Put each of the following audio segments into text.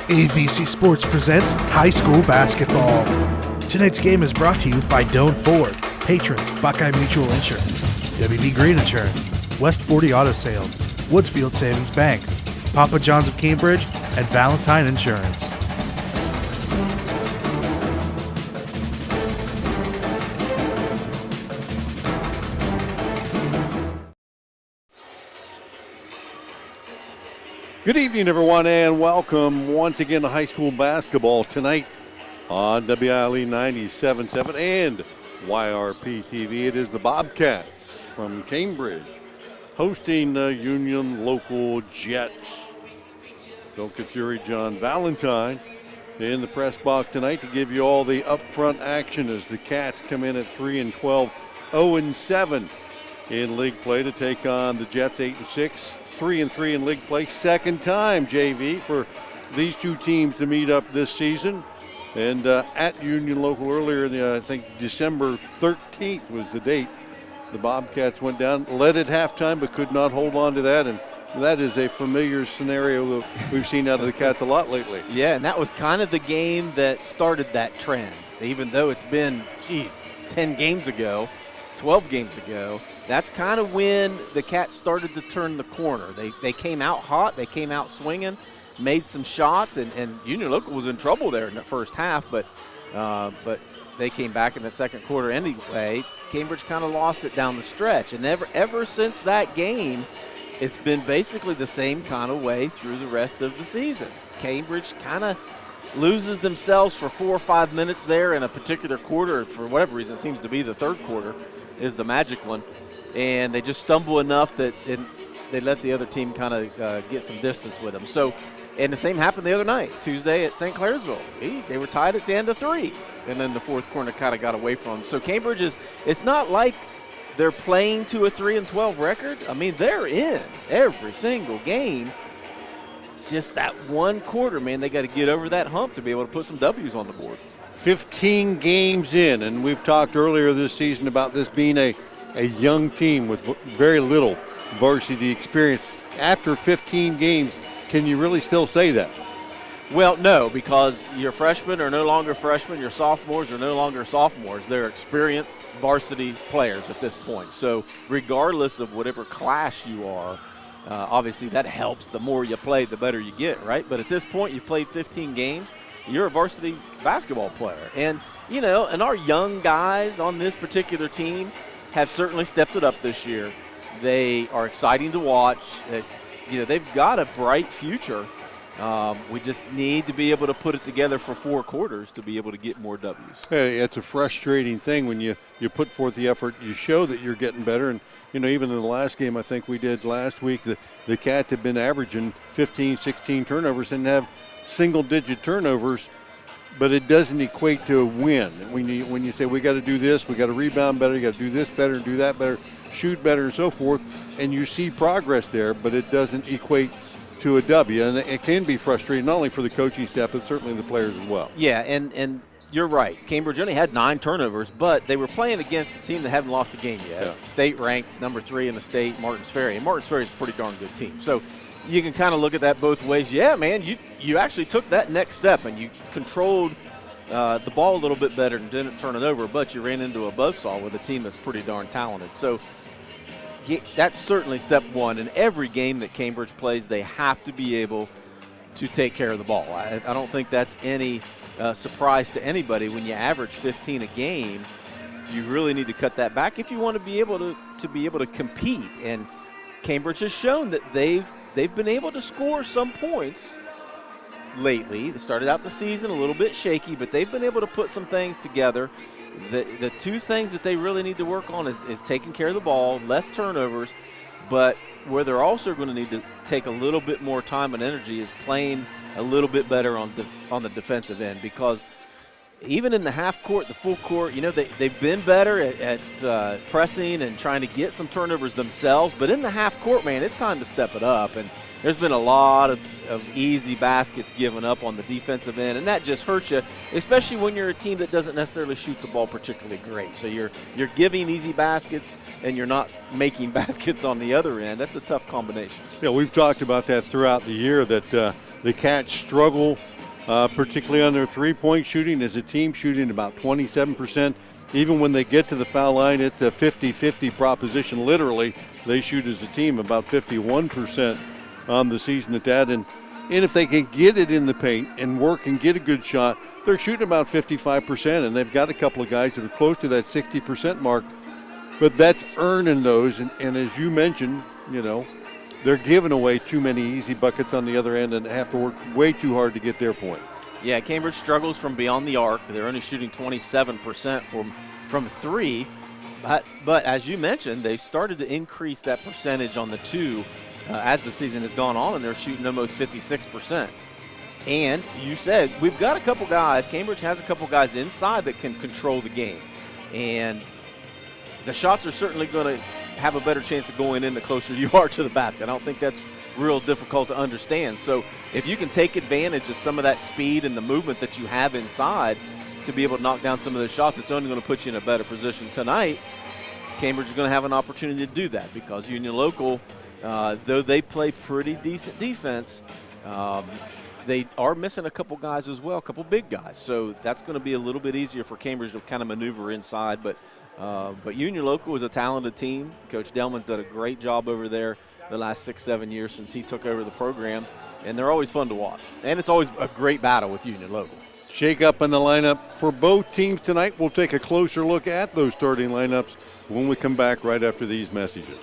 AVC Sports presents high school basketball. Tonight's game is brought to you by Doan Ford, patrons Buckeye Mutual Insurance, WB Green Insurance, West 40 Auto Sales, Woodsfield Savings Bank, Papa John's of Cambridge, and Valentne Insurance. Good evening, everyone, and welcome once again to high school basketball tonight on WILE 97.7 and YRPtv. It is the Bobcats from Cambridge hosting the Union local Jets. Bill Kafury, John Valentne in the press box tonight to give you all the upfront action as the Cats come in at 3-12, 0-7 in league play to take on the Jets 8-6. 3-3 in league play. Second time, JV, for these two teams to meet up this season. And at Union Local earlier, I think December 13th was the date. The Bobcats went down, led at halftime, but could not hold on to that. And that is a familiar scenario that we've seen out of the Cats a lot lately. Yeah, and that was kind of the game that started that trend. Even though it's been, 10 games ago, 12 games ago, that's kind of when the Cats started to turn the corner. They came out hot, they came out swinging, made some shots, and Union Local was in trouble there in the first half, but they came back in the second quarter anyway. Cambridge kind of lost it down the stretch, and ever since that game, it's been basically the same kind of way through the rest of the season. Cambridge kind of loses themselves for 4 or 5 minutes there in a particular quarter. For whatever reason, it seems to be the third quarter is the magic one. And they just stumble enough that they let the other team kind of get some distance with them. So, and the same happened the other night, Tuesday at St. Clairsville. They were tied at the end of 3, and then the fourth quarter kind of got away from them. So Cambridge it's not like they're playing to a 3-12 record. I mean, they're in every single game. Just that one quarter, man, they got to get over that hump to be able to put some W's on the board. 15 games in, and we've talked earlier this season about this being a young team with very little varsity experience. After 15 games, can you really still say that? Well, no, because your freshmen are no longer freshmen, your sophomores are no longer sophomores. They're experienced varsity players at this point. So regardless of whatever class you are, obviously that helps. The more you play, the better you get, right? But at this point, you've played 15 games. You're a varsity basketball player. And, and our young guys on this particular team have certainly stepped it up this year. They are exciting to watch. They've got a bright future. We just need to be able to put it together for 4 quarters to be able to get more W's. Hey, it's a frustrating thing when you put forth the effort. You show that you're getting better. And, even in the last game I think we did last week, the Cats have been averaging 15, 16 turnovers and have single-digit turnovers. But it doesn't equate to a win. When you say we got to do this, we got to rebound better, you got to do this better and do that better, shoot better and so forth, and you see progress there, but it doesn't equate to a W. And it can be frustrating, not only for the coaching staff, but certainly the players as well. Yeah, and you're right. Cambridge only had 9 turnovers, but they were playing against a team that haven't lost a game yet. Yeah. State ranked number 3 in the state, Martins Ferry. And Martins Ferry is a pretty darn good team. So you can kind of look at that both ways. Yeah, man, you actually took that next step and you controlled the ball a little bit better and didn't turn it over, but you ran into a buzzsaw with a team that's pretty darn talented. So that's certainly step one. In every game that Cambridge plays, they have to be able to take care of the ball. I don't think that's any surprise to anybody. When you average 15 a game, you really need to cut that back if you want to be able to compete. And Cambridge has shown that they've been able to score some points lately. They started out the season a little bit shaky, but they've been able to put some things together. The 2 things that they really need to work on is taking care of the ball, less turnovers, but where they're also going to need to take a little bit more time and energy is playing a little bit better on the defensive end, because even in the half court, the full court, they've been better at pressing and trying to get some turnovers themselves. But in the half court, man, it's time to step it up. And there's been a lot of easy baskets given up on the defensive end, and that just hurts you, especially when you're a team that doesn't necessarily shoot the ball particularly great. So you're giving easy baskets, and you're not making baskets on the other end. That's a tough combination. Yeah, we've talked about that throughout the year, that the Cats struggle particularly on their three-point shooting. As a team, shooting about 27%. Even when they get to the foul line, it's a 50-50 proposition. Literally, they shoot as a team about 51% on the season at that. And if they can get it in the paint and work and get a good shot, they're shooting about 55%. And they've got a couple of guys that are close to that 60% mark. But that's earning those. And as you mentioned, they're giving away too many easy buckets on the other end and have to work way too hard to get their point. Yeah, Cambridge struggles from beyond the arc. They're only shooting 27% from three. But as you mentioned, they started to increase that percentage on the two as the season has gone on, and they're shooting almost 56%. And you said, we've got a couple guys, Cambridge has a couple guys inside that can control the game. And the shots are certainly going to have a better chance of going in the closer you are to the basket. I don't think that's real difficult to understand. So if you can take advantage of some of that speed and the movement that you have inside to be able to knock down some of those shots, it's only going to put you in a better position tonight. Cambridge is going to have an opportunity to do that because Union Local, though they play pretty decent defense, they are missing a couple guys as well, a couple big guys. So that's going to be a little bit easier for Cambridge to kind of maneuver inside. But Union Local is a talented team. Coach Delman's done a great job over there the last 6-7 years since he took over the program, and they're always fun to watch. And it's always a great battle with Union Local. Shake up in the lineup for both teams tonight. We'll take a closer look at those starting lineups when we come back right after these messages.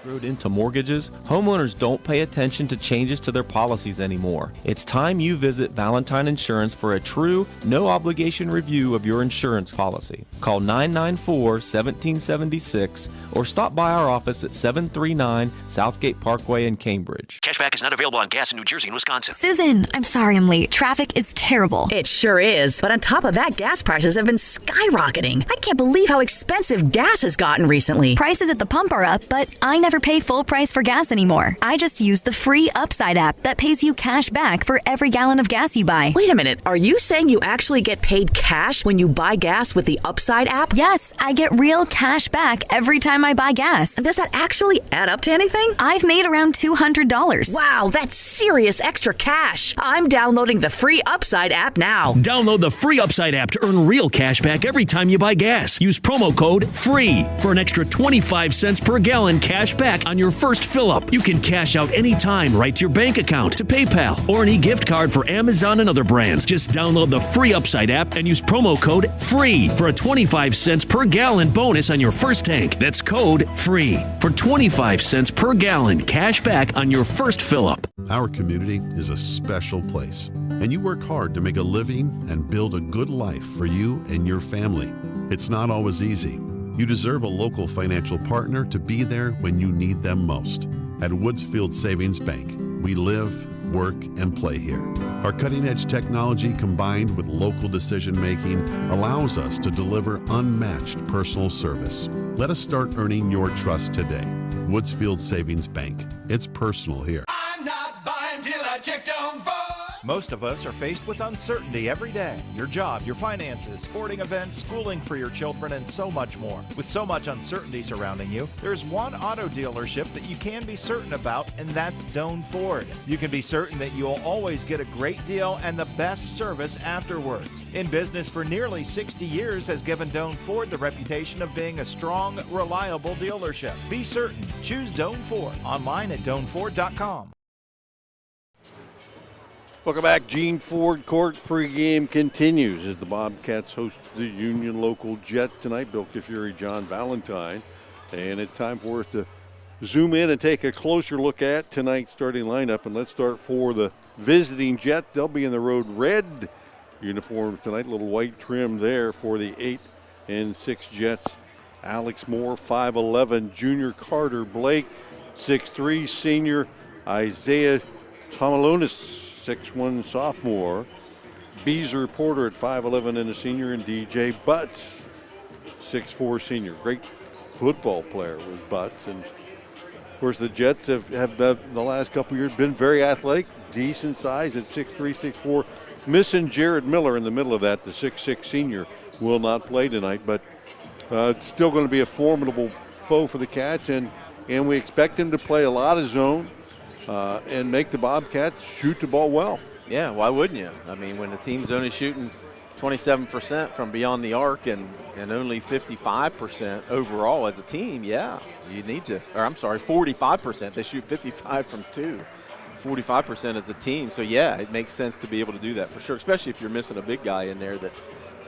Rode into mortgages, homeowners don't pay attention to changes to their policies anymore. It's time you visit Valentne Insurance for a true, no-obligation review of your insurance policy. Call 994-1776 or stop by our office at 739 Southgate Parkway in Cambridge. Cashback is not available on gas in New Jersey and Wisconsin. Susan, I'm sorry I'm late. Traffic is terrible. It sure is. But on top of that, gas prices have been skyrocketing. I can't believe how expensive gas has gotten recently. Prices at the pump are up, but I never pay full price for gas anymore. I just use the free Upside app that pays you cash back for every gallon of gas you buy. Wait a minute. Are you saying you actually get paid cash when you buy gas with the Upside app? Yes, I get real cash back every time I buy gas. And does that actually add up to anything? I've made around $200. Wow, that's serious extra cash. I'm downloading the free Upside app now. Download the free Upside app to earn real cash back every time you buy gas. Use promo code FREE for an extra 25 cents per gallon cash back on your first fill-up. You can cash out anytime right to your bank account, to PayPal, or an e-gift card for Amazon and other brands. Just download the free Upside app and use promo code FREE for a 25 cents per gallon bonus on your first tank. That's code FREE for 25 cents per gallon cash back on your first fill-up. Our community is a special place, and you work hard to make a living and build a good life for you and your family. It's not always easy. You deserve a local financial partner to be there when you need them most. At Woodsfield Savings Bank, we live, work, and play here. Our cutting-edge technology combined with local decision-making allows us to deliver unmatched personal service. Let us start earning your trust today. Woodsfield Savings Bank. It's personal here. I'm not buying till I check on Ford. Most of us are faced with uncertainty every day. Your job, your finances, sporting events, schooling for your children, and so much more. With so much uncertainty surrounding you, there's one auto dealership that you can be certain about, and that's Doan Ford. You can be certain that you'll always get a great deal and the best service afterwards. In business for nearly 60 years has given Doan Ford the reputation of being a strong, reliable dealership. Be certain. Choose Doan Ford. Online at doanford.com. Welcome back. Gene Ford Court pregame continues as the Bobcats host the Union Local Jets tonight. Bill Kafury, John Valentine. And it's time for us to zoom in and take a closer look at tonight's starting lineup. And let's start for the visiting Jets. They'll be in the road red uniforms tonight. A little white trim there for the 8 and 6 Jets. Alex Moore, 5'11", junior Carter Blake, 6'3", senior Isaiah Tomalonis, 6'1", sophomore. Beezer Porter at 5'11" and a senior, and DJ Butts, 6'4", senior. Great football player was Butts. And of course the Jets have the last couple years been very athletic, decent size at 6'3", 6'4". Missing Jared Miller in the middle of that. The 6'6" senior will not play tonight, but it's still going to be a formidable foe for the Cats, and we expect him to play a lot of zone and make the Bobcats shoot the ball well. Yeah, why wouldn't you? I mean, when the team's only shooting 27% from beyond the arc and only 55% overall as a team, yeah, you need to. Or I'm sorry, 45%. They shoot 55 from 2. 45% as a team. So, yeah, it makes sense to be able to do that for sure, especially if you're missing a big guy in there that,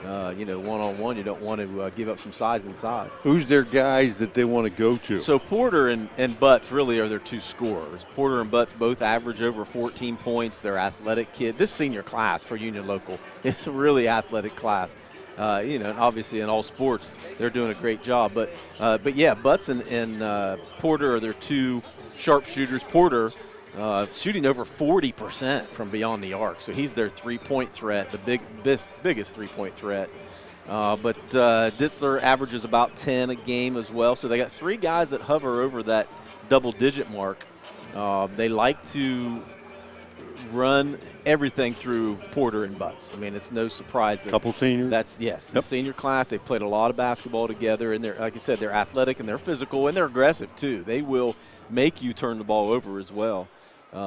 one-on-one, you don't want to give up some size inside. Who's their guys that they want to go to? So Porter and Butts really are their two scorers. Porter and Butts both average over 14 points. They're athletic kids. This senior class for Union Local is a really athletic class. And obviously in all sports, they're doing a great job. But yeah, Butts and Porter are their two sharpshooters. Porter shooting over 40% from beyond the arc. So he's their three-point threat, the biggest three-point threat. But Ditzler averages about 10 a game as well. So they got three guys that hover over that double-digit mark. They like to run everything through Porter and Butts. I mean, it's no surprise. Couple seniors? The senior class. They've played a lot of basketball together, and like I said, they're athletic and they're physical and they're aggressive too. They will make you turn the ball over as well.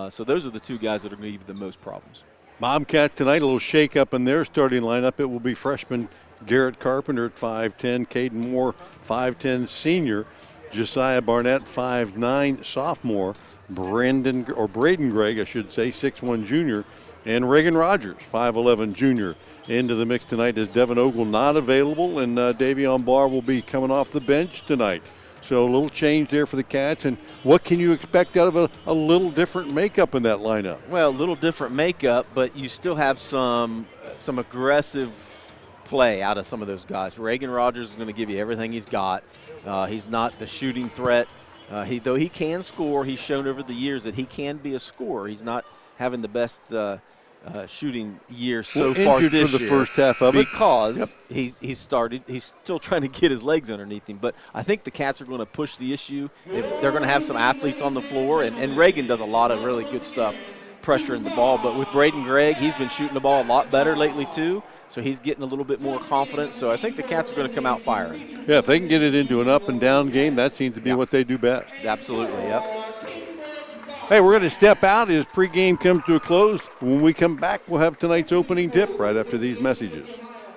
So those are the two guys that are going to give you the most problems. Bobcat tonight, a little shake-up in their starting lineup. It will be freshman Garrett Carpenter at 5'10", Caden Moore, 5'10", senior, Josiah Barnett, 5'9", sophomore, Braden Gregg, I should say, 6'1", junior, and Reagan Rogers, 5'11", junior. Into the mix tonight is Devin Ogle not available, and Davion Barr will be coming off the bench tonight. So a little change there for the Cats. And what can you expect out of a little different makeup in that lineup? Well, a little different makeup, but you still have some aggressive play out of some of those guys. Reagan Rogers is going to give you everything he's got. He's not the shooting threat. Though he can score, he's shown over the years that he can be a scorer. He's not having the best shooting year so far this year. For the first half of it. Because he's still trying to get his legs underneath him. But I think the Cats are going to push the issue. They're going to have some athletes on the floor, and Reagan does a lot of really good stuff pressuring the ball. But with Braden Gregg, he's been shooting the ball a lot better lately too. So he's getting a little bit more confidence. So I think the Cats are going to come out firing. Yeah, if they can get it into an up and down game, that seems to be what they do best. Absolutely, yep. Hey, we're going to step out as pregame comes to a close. When we come back, we'll have tonight's opening tip right after these messages.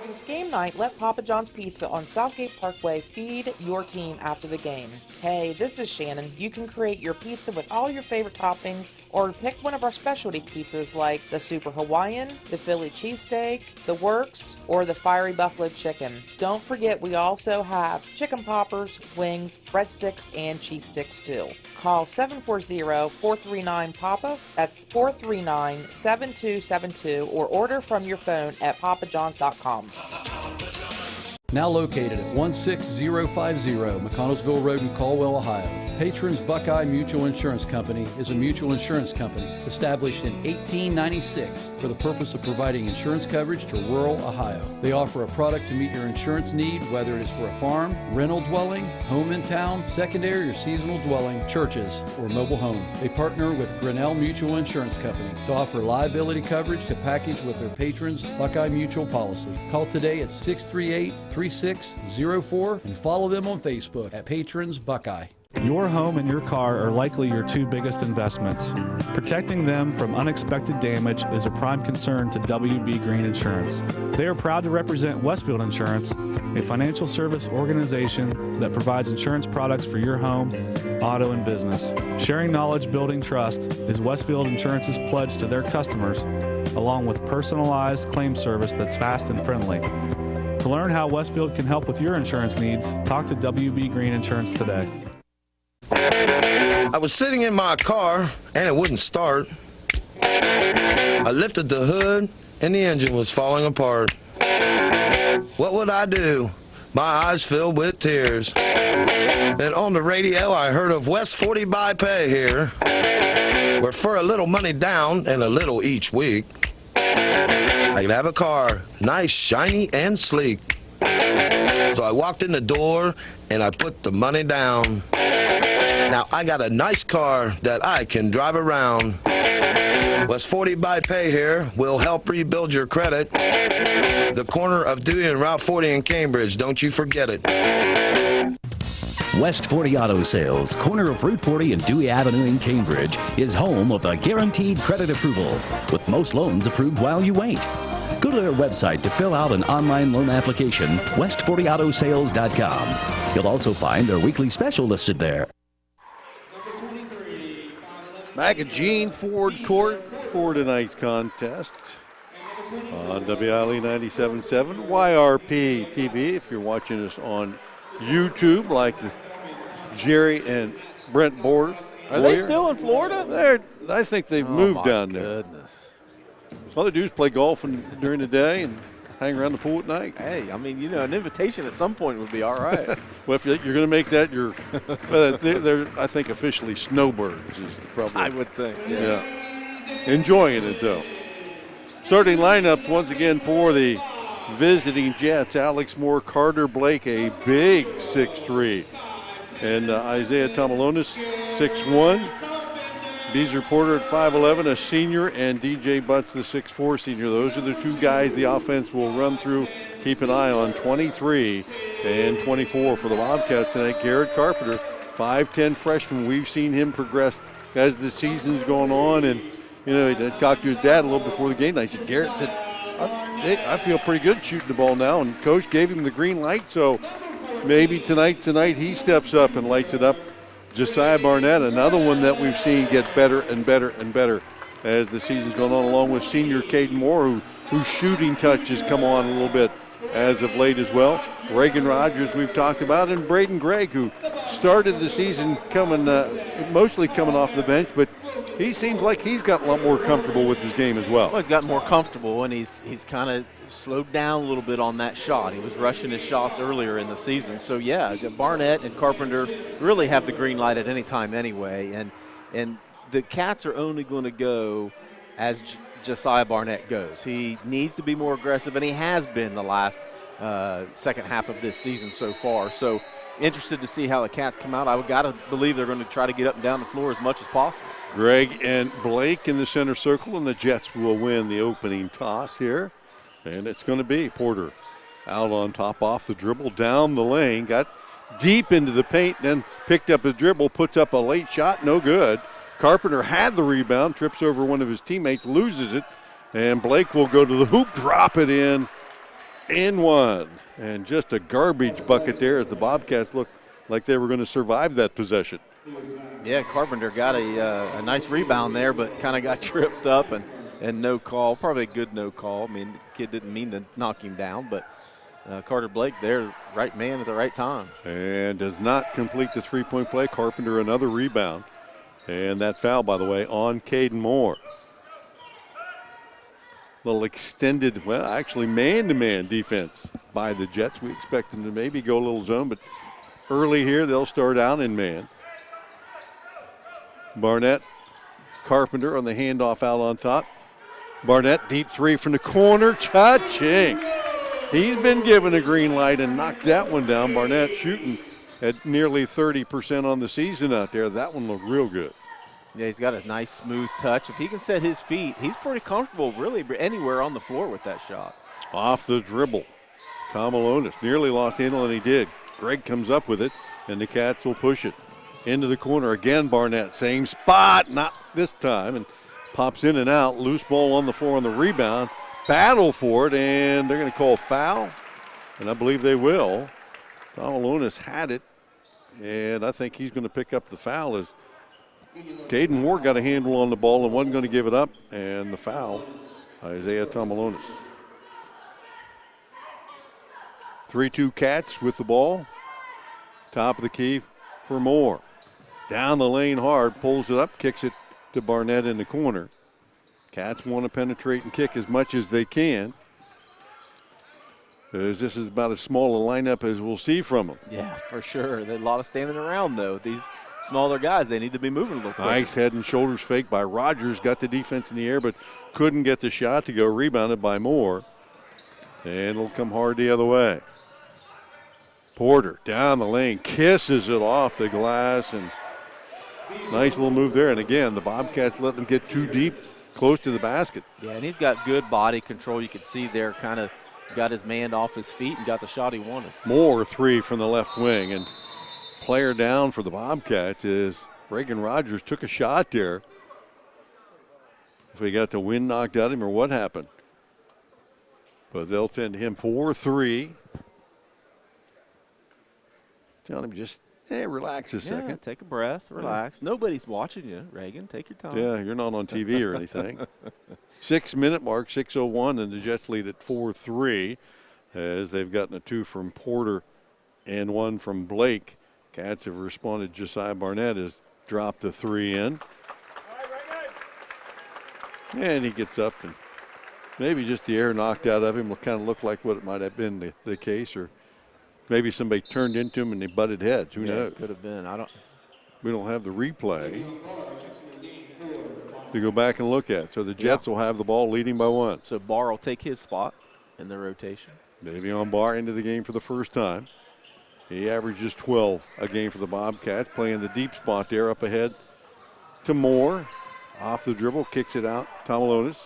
It's game night. Let Papa John's Pizza on Southgate Parkway feed your team after the game. Hey, this is Shannon. You can create your pizza with all your favorite toppings or pick one of our specialty pizzas like the Super Hawaiian, the Philly cheesesteak, the Works, or the Fiery Buffalo Chicken. Don't forget we also have chicken poppers, wings, breadsticks, and cheese sticks too. Call 740-439-PAPA. That's 439-7272 or order from your phone at papajohns.com. Now located at 16050 McConnellsville Road in Caldwell, Ohio. Patrons Buckeye Mutual Insurance Company is a mutual insurance company established in 1896 for the purpose of providing insurance coverage to rural Ohio. They offer a product to meet your insurance need, whether it is for a farm, rental dwelling, home in town, secondary or seasonal dwelling, churches, or mobile home. They partner with Grinnell Mutual Insurance Company to offer liability coverage to package with their patrons Buckeye Mutual policy. Call today at 638-3604 and follow them on Facebook at Patrons Buckeye. Your home and your car are likely your two biggest investments. Protecting them from unexpected damage is a prime concern to WB Green Insurance. They are proud to represent Westfield Insurance, a financial service organization that provides insurance products for your home, auto, and business. Sharing knowledge, building trust is Westfield Insurance's pledge to their customers, along with personalized claim service that's fast and friendly. To learn how Westfield can help with your insurance needs, talk to WB Green Insurance today. I was sitting in my car and it wouldn't start. I lifted the hood and the engine was falling apart. What would I do? My eyes filled with tears. Then on the radio I heard of West 40 by Pay here, where for a little money down and a little each week, I could have a car, nice, shiny, and sleek. So I walked in the door and I put the money down. Now I got a nice car that I can drive around. West 40 by Pay here will help rebuild your credit. The corner of Dewey and Route 40 in Cambridge, don't you forget it. West 40 Auto Sales, corner of Route 40 and Dewey Avenue in Cambridge, is home of the guaranteed credit approval, with most loans approved while you wait. Go to their website to fill out an online loan application, west40autosales.com. You'll also find their weekly special listed there. Back at Gene Ford Court for tonight's contest on WILE 97.7, YRPtv. If you're watching us on YouTube, like the Jerry and Brent Board. Are they still in Florida? I think they've moved down there. Goodness. All they do is play golf during the day and hang around the pool at night. Hey, I mean, an invitation at some point would be all right. Well, if you're going to make that your, they're, I think, officially snowbirds is probably. I would think, yeah. Enjoying it, though. Starting lineups once again for the visiting Jets. Alex Moore, Carter Blake, a big 6'3", and Isaiah Tomalonis, 6'1". Beezer Porter at 5'11", a senior, and DJ Butts, the 6'4" senior. Those are the two guys the offense will run through. Keep an eye on 23 and 24 for the Bobcats tonight. Garrett Carpenter, 5'10" freshman. We've seen him progress as the season's going on, and he talked to his dad a little before the game. And I said, Garrett said, I feel pretty good shooting the ball now, and Coach gave him the green light, so maybe tonight he steps up and lights it up. Josiah Barnett, another one that we've seen get better and better and better as the season's gone on, along with senior Caden Moore, whose shooting touch has come on a little bit as of late as well. Reagan Rogers we've talked about, and Braden Gregg, who started the season mostly coming off the bench, but he seems like he's got a lot more comfortable with his game as well. Well, he's gotten more comfortable, and he's kind of slowed down a little bit on that shot. He was rushing his shots earlier in the season. So, yeah, Barnett and Carpenter really have the green light at any time anyway. And the Cats are only going to go as Josiah Barnett goes. He needs to be more aggressive, and he has been the last second half of this season so far. So, interested to see how the Cats come out. I've got to believe they're going to try to get up and down the floor as much as possible. Greg and Blake in the center circle, and the Jets will win the opening toss here. And it's going to be Porter out on top off the dribble, down the lane, got deep into the paint, then picked up his dribble, puts up a late shot, no good. Carpenter had the rebound, trips over one of his teammates, loses it, and Blake will go to the hoop, drop it in one. And just a garbage bucket there as the Bobcats looked like they were going to survive that possession. Yeah, Carpenter got a nice rebound there, but kind of got tripped up and no call. Probably a good no call. I mean, the kid didn't mean to knock him down, but Carter Blake there, right man at the right time. And does not complete the three-point play. Carpenter another rebound. And that foul, by the way, on Caden Moore. Little extended, well, actually man-to-man defense by the Jets. We expect them to maybe go a little zone, but early here they'll start out in man. Barnett, Carpenter on the handoff out on top. Barnett, deep three from the corner, cha-ching. He's been given a green light and knocked that one down. Barnett shooting at nearly 30% on the season out there. That one looked real good. Yeah, he's got a nice smooth touch. If he can set his feet, he's pretty comfortable really anywhere on the floor with that shot. Off the dribble. Tomalonis nearly lost handle, and he did. Greg comes up with it, and the Cats will push it. Into the corner again, Barnett, same spot, not this time, and pops in and out. Loose ball on the floor on the rebound. Battle for it, and they're going to call foul, and I believe they will. Tomalonis had it, and I think he's going to pick up the foul as Caden Moore got a handle on the ball and wasn't going to give it up, and the foul, Isaiah Tomalonis. 3-2 Cats with the ball. Top of the key for Moore. Down the lane hard, pulls it up, kicks it to Barnett in the corner. Cats want to penetrate and kick as much as they can. As this is about as small a lineup as we'll see from them. Yeah, for sure. There's a lot of standing around, though. These smaller guys, they need to be moving a little quicker. Nice head and shoulders fake by Rogers. Got the defense in the air, but couldn't get the shot to go. Rebounded by Moore. And it'll come hard the other way. Porter down the lane, kisses it off the glass, and nice little move there. And again, the Bobcats let them get too deep, close to the basket. Yeah, and he's got good body control. You could see there, kind of got his man off his feet and got the shot he wanted. Moore three from the left wing, and player down for the Bobcats is Reagan Rogers took a shot there. If he got the wind knocked out of him or what happened. But they'll tend to him 4-3. Tell him just, relax a second. Take a breath, relax. Nobody's watching you, Reagan. Take your time. Yeah, you're not on TV or anything. 6-minute mark, 6:01, and the Jets lead at 4-3 as they've gotten a 2 from Porter and 1 from Blake. Cats have responded. Josiah Barnett has dropped the 3 in. And he gets up and maybe just the air knocked out of him will kind of look like what it might have been the case, or maybe somebody turned into him and they butted heads. Who knows? Could have been. We don't have the replay to go back and look at. So the Jets will have the ball leading by 1. So Barr will take his spot in the rotation. Davion Barr into the game for the first time. He averages 12 a game for the Bobcats, playing the deep spot there up ahead to Moore. Off the dribble, kicks it out. Tomalonis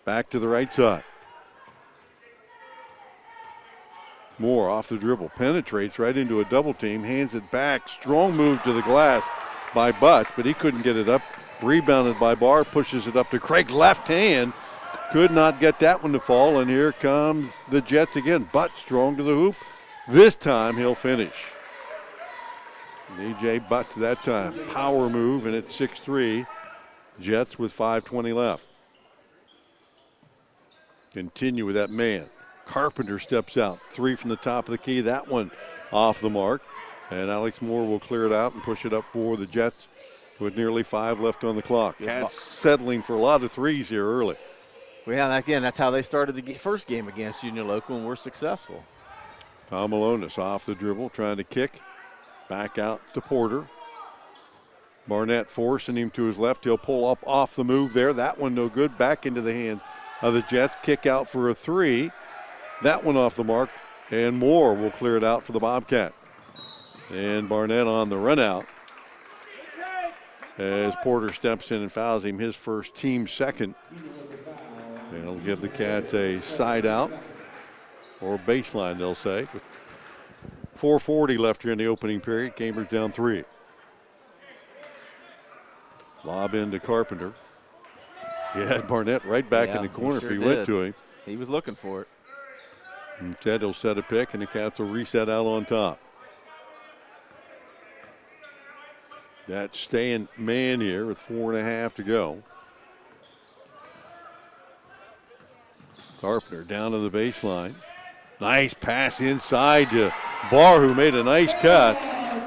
back to the right side. Moore off the dribble, penetrates right into a double team, hands it back. Strong move to the glass by Butts, but he couldn't get it up. Rebounded by Barr, pushes it up to Craig. Left hand, could not get that one to fall, and here come the Jets again. Butts strong to the hoop. This time he'll finish. DJ Butts that time. Power move, and it's 6-3. Jets with 5:20 left. Continue with that man. Carpenter steps out. 3 from the top of the key. That one off the mark. And Alex Moore will clear it out and push it up for the Jets with nearly 5 left on the clock. Cats settling for a lot of threes here early. Well, yeah, again, that's how they started the first game against Union Local and were successful. Tom Malonis off the dribble, trying to kick. Back out to Porter. Barnett forcing him to his left. He'll pull up off the move there. That one no good. Back into the hand of the Jets. Kick out for a 3. That one off the mark. And Moore will clear it out for the Bobcat. And Barnett on the run out as Porter steps in and fouls him, his first, team second. And it'll give the Cats a side out or baseline, they'll say. 4:40 left here in the opening period. Cambridge down 3. Lob into Carpenter. He had Barnett right back in the corner if he went to him. He was looking for it. Instead, he'll set a pick, and the Cats will reset out on top. That's staying man here with 4.5 to go. Carpenter down to the baseline. Nice pass inside to Barr, who made a nice cut.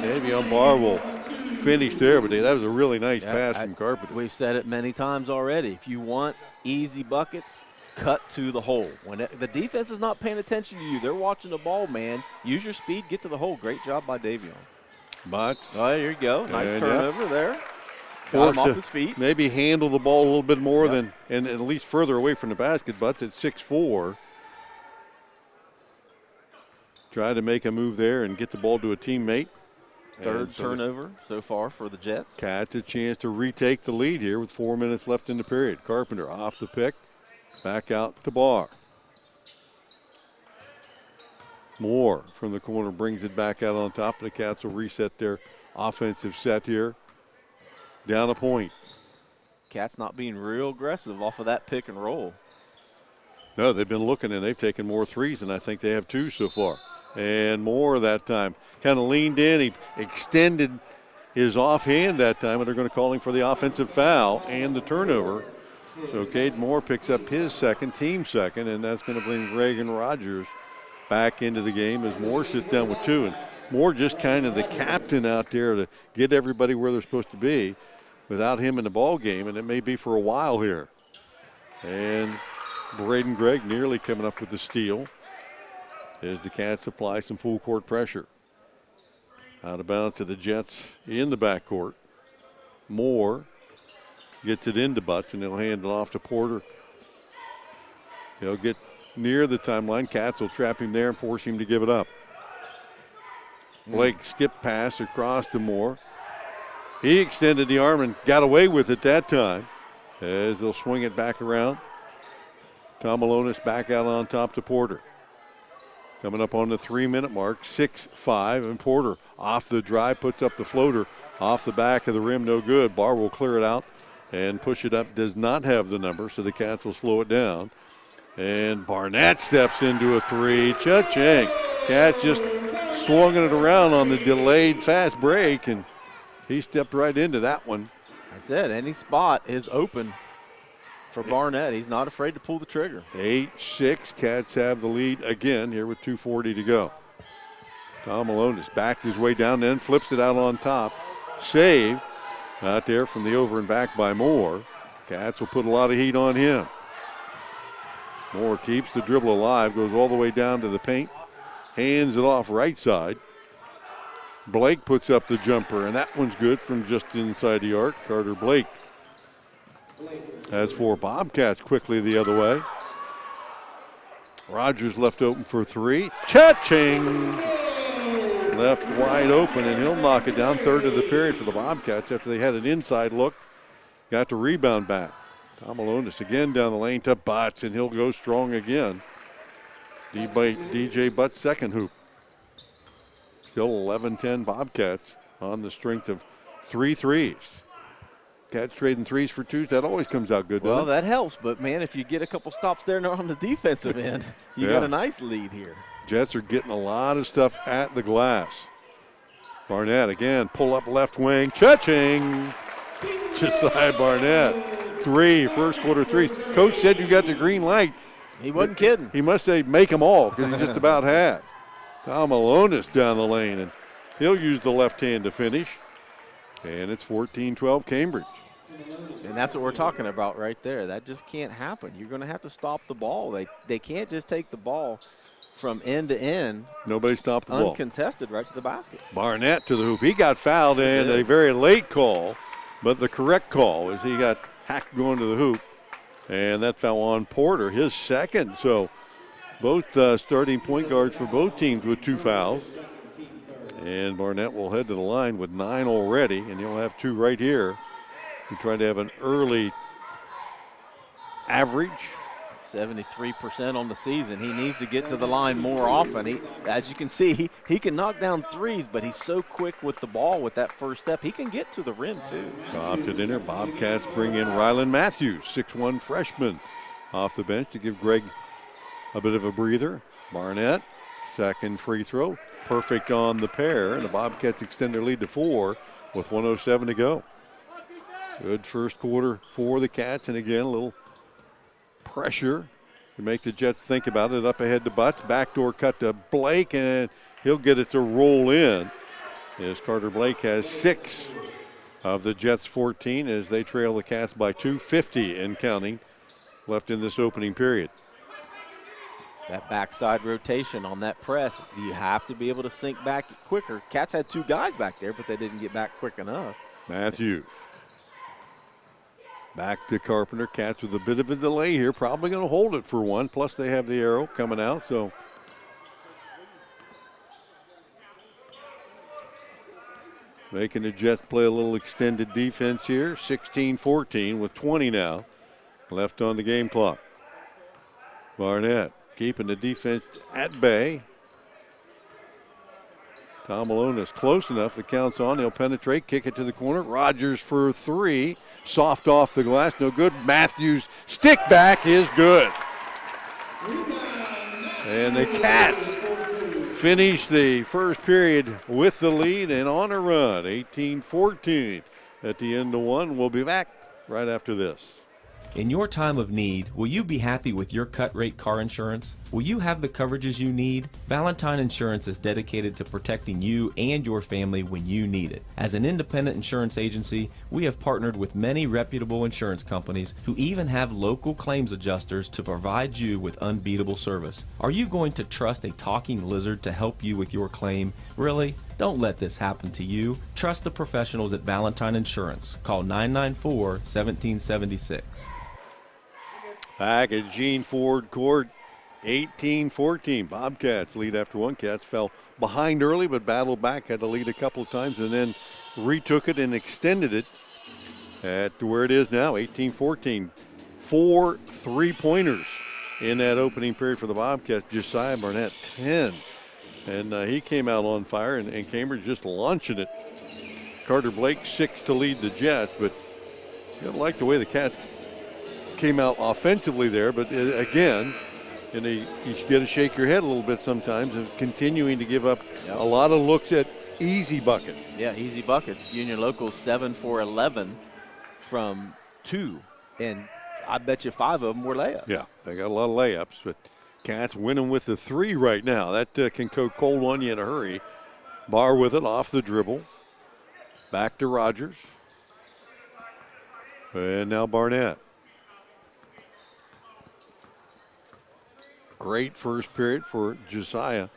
Davion Barr will finish there, but that was a really nice pass from Carpenter. We've said it many times already. If you want easy buckets, cut to the hole. When the defense is not paying attention to you, they're watching the ball, man. Use your speed, get to the hole. Great job by Davion. But there you go. Nice turnover there. Got him off his feet. Maybe handle the ball a little bit more than, and at least further away from the basket. Butts at 6'4". Try to make a move there and get the ball to a teammate. Third turnover so far for the Jets. Cats a chance to retake the lead here with 4 minutes left in the period. Carpenter off the pick. Back out to Barr. Moore from the corner brings it back out on top. The Cats will reset their offensive set here. Down a point. Cats not being real aggressive off of that pick and roll. No, they've been looking, and they've taken more threes than I think they have 2 so far. And Moore that time kind of leaned in. He extended his offhand that time, and they're going to call him for the offensive foul and the turnover. So Cade Moore picks up his second, team second, and that's going to bring Reagan Rogers back into the game as Moore sits down with 2. And Moore just kind of the captain out there to get everybody where they're supposed to be without him in the ball game, and it may be for a while here. And Braden Gregg nearly coming up with the steal as the Cats apply some full court pressure. Out of bounds to the Jets in the backcourt. Moore gets it into Butts, and he'll hand it off to Porter. He'll get near the timeline. Cats will trap him there and force him to give it up. Blake skip pass across to Moore. He extended the arm and got away with it that time as they'll swing it back around. Tom Malonis back out on top to Porter. Coming up on the 3-minute mark, 6-5. And Porter off the drive, puts up the floater off the back of the rim, no good. Barr will clear it out and push it up. Does not have the number, so the Cats will slow it down. And Barnett steps into a three. Cha-ching. Cats just swinging it around on the delayed fast break, and he stepped right into that one. I said any spot is open for Barnett. He's not afraid to pull the trigger. 8-6. Cats have the lead again here with 2:40 to go. Tom Malone has backed his way down, then flips it out on top. Saved out there from the over and back by Moore. Cats will put a lot of heat on him. Moore keeps the dribble alive, goes all the way down to the paint, hands it off right side. Blake puts up the jumper, and that one's good from just inside the arc. Carter Blake has 4 Bobcats quickly the other way. Rogers left open for 3. Cha-ching! Left wide open, and he'll knock it down. Third of the period for the Bobcats after they had an inside look. Got the rebound back. Tom Alonis again down the lane to Butts, and he'll go strong again. DJ Butts' second hoop. Still 11-10 Bobcats on the strength of 3 threes. Cats trading threes for twos. That always comes out good, doesn't Well, it? that helps, but, man, if you get a couple stops there on the defensive end, you got a nice lead here. Jets are getting a lot of stuff at the glass. Barnett again, pull up left wing. Cha-ching! Josiah Barnett. 3 first quarter threes. Coach said you got the green light. He wasn't kidding. He must say make them all because he just about had. Tom Alonis down the lane, and he'll use the left hand to finish. And it's 14-12 Cambridge. And that's what we're talking about right there. That just can't happen. You're going to have to stop the ball. They can't just take the ball from end to end. Nobody stopped the ball. Uncontested right to the basket. Barnett to the hoop. He got fouled and a very late call, but the correct call is he got hacked going to the hoop. And that foul on Porter, his second. So both starting point guards for both teams with 2 fouls. And Barnett will head to the line with 9 already, and he'll have 2 right here. He tried to have an early average. 73% on the season. He needs to get to the line more often. As you can see, he can knock down threes, but he's so quick with the ball with that first step. He can get to the rim, too. Off to dinner. Bobcats bring in Rylan Matthews, 6'1 freshman, off the bench to give Greg a bit of a breather. Barnett, second free throw. Perfect on the pair, and the Bobcats extend their lead to 4 with 1:07 to go. Good first quarter for the Cats, and again, a little pressure to make the Jets think about it. Up ahead to Butts, backdoor cut to Blake, and he'll get it to roll in as Carter Blake has 6 of the Jets' 14 as they trail the Cats by 2, 50 and counting left in this opening period. That backside rotation on that press, you have to be able to sink back quicker. Cats had 2 guys back there, but they didn't get back quick enough. Matthews. Back to Carpenter. Cats with a bit of a delay here. Probably going to hold it for 1. Plus they have the arrow coming out. So making the Jets play a little extended defense here. 16-14 with 20 now left on the game clock. Barnett keeping the defense at bay. Tom Malone is close enough. The count's on. He'll penetrate, kick it to the corner. Rogers for 3. Soft off the glass, no good. Matthews stick back is good. And the Cats finish the first period with the lead and on a run. 18-14 at the end of 1. We'll be back right after this. In your time of need, will you be happy with your cut rate car insurance? Will you have the coverages you need? Valentine Insurance is dedicated to protecting you and your family when you need it. As an independent insurance agency, we have partnered with many reputable insurance companies who even have local claims adjusters to provide you with unbeatable service. Are you going to trust a talking lizard to help you with your claim? Really? Don't let this happen to you. Trust the professionals at Valentine Insurance. Call 994-1776. Back at Gene Ford Court, 18-14. Bobcats lead after 1. Cats fell behind early but battled back, had to lead a couple of times and then retook it and extended it at where it is now, 18-14. 4 3-pointers in that opening period for the Bobcats. Josiah Barnett, 10. And he came out on fire, and Cambridge just launching it. Carter Blake, 6 to lead the Jets, but you don't like the way the Cats came out offensively there. But again, you got to shake your head a little bit sometimes, and continuing to give up a lot of looks at easy buckets. Yeah, easy buckets. Union Locals 7 for 11 from 2, and I bet you 5 of them were layups. Yeah, they got a lot of layups, but Cats winning with the 3 right now. That can go cold on you in a hurry. Barr with it off the dribble. Back to Rogers. And now Barnett. Great first period for Josiah.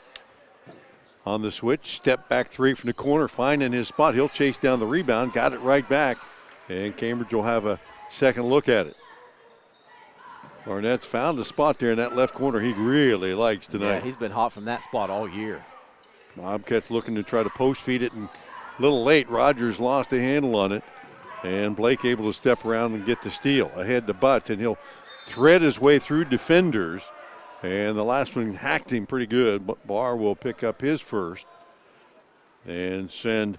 On the switch, step back 3 from the corner, finding his spot. He'll chase down the rebound, got it right back, and Cambridge will have a second look at it. Barnett's found a spot there in that left corner he really likes tonight. Yeah, he's been hot from that spot all year. Bobcats looking to try to post feed it, and a little late. Rogers lost a handle on it, and Blake able to step around and get the steal. Ahead to Butts, and he'll thread his way through defenders, and the last one hacked him pretty good. But Barr will pick up his first and send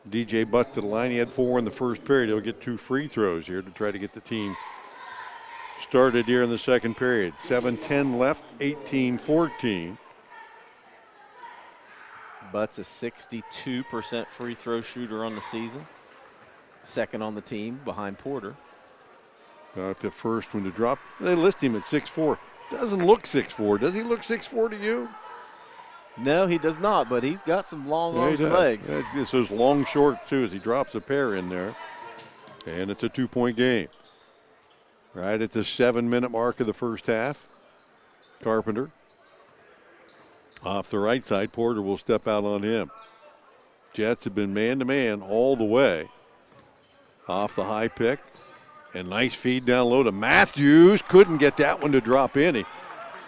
DJ Butts to the line. He had 4 in the first period. He'll get 2 free throws here to try to get the team started here in the second period. 7:10 left, 18-14. Butts a 62% free throw shooter on the season. Second on the team behind Porter. Got the first one to drop. They list him at 6'4". Doesn't look 6'4". Does he look 6'4" to you? No, he does not, but he's got some long arms and legs. It's those long shorts, too, as he drops a pair in there. And it's a 2-point game. Right at the 7-minute mark of the first half. Carpenter. Off the right side, Porter will step out on him. Jets have been man-to-man all the way. Off the high pick. And nice feed down low to Matthews. Couldn't get that one to drop in. He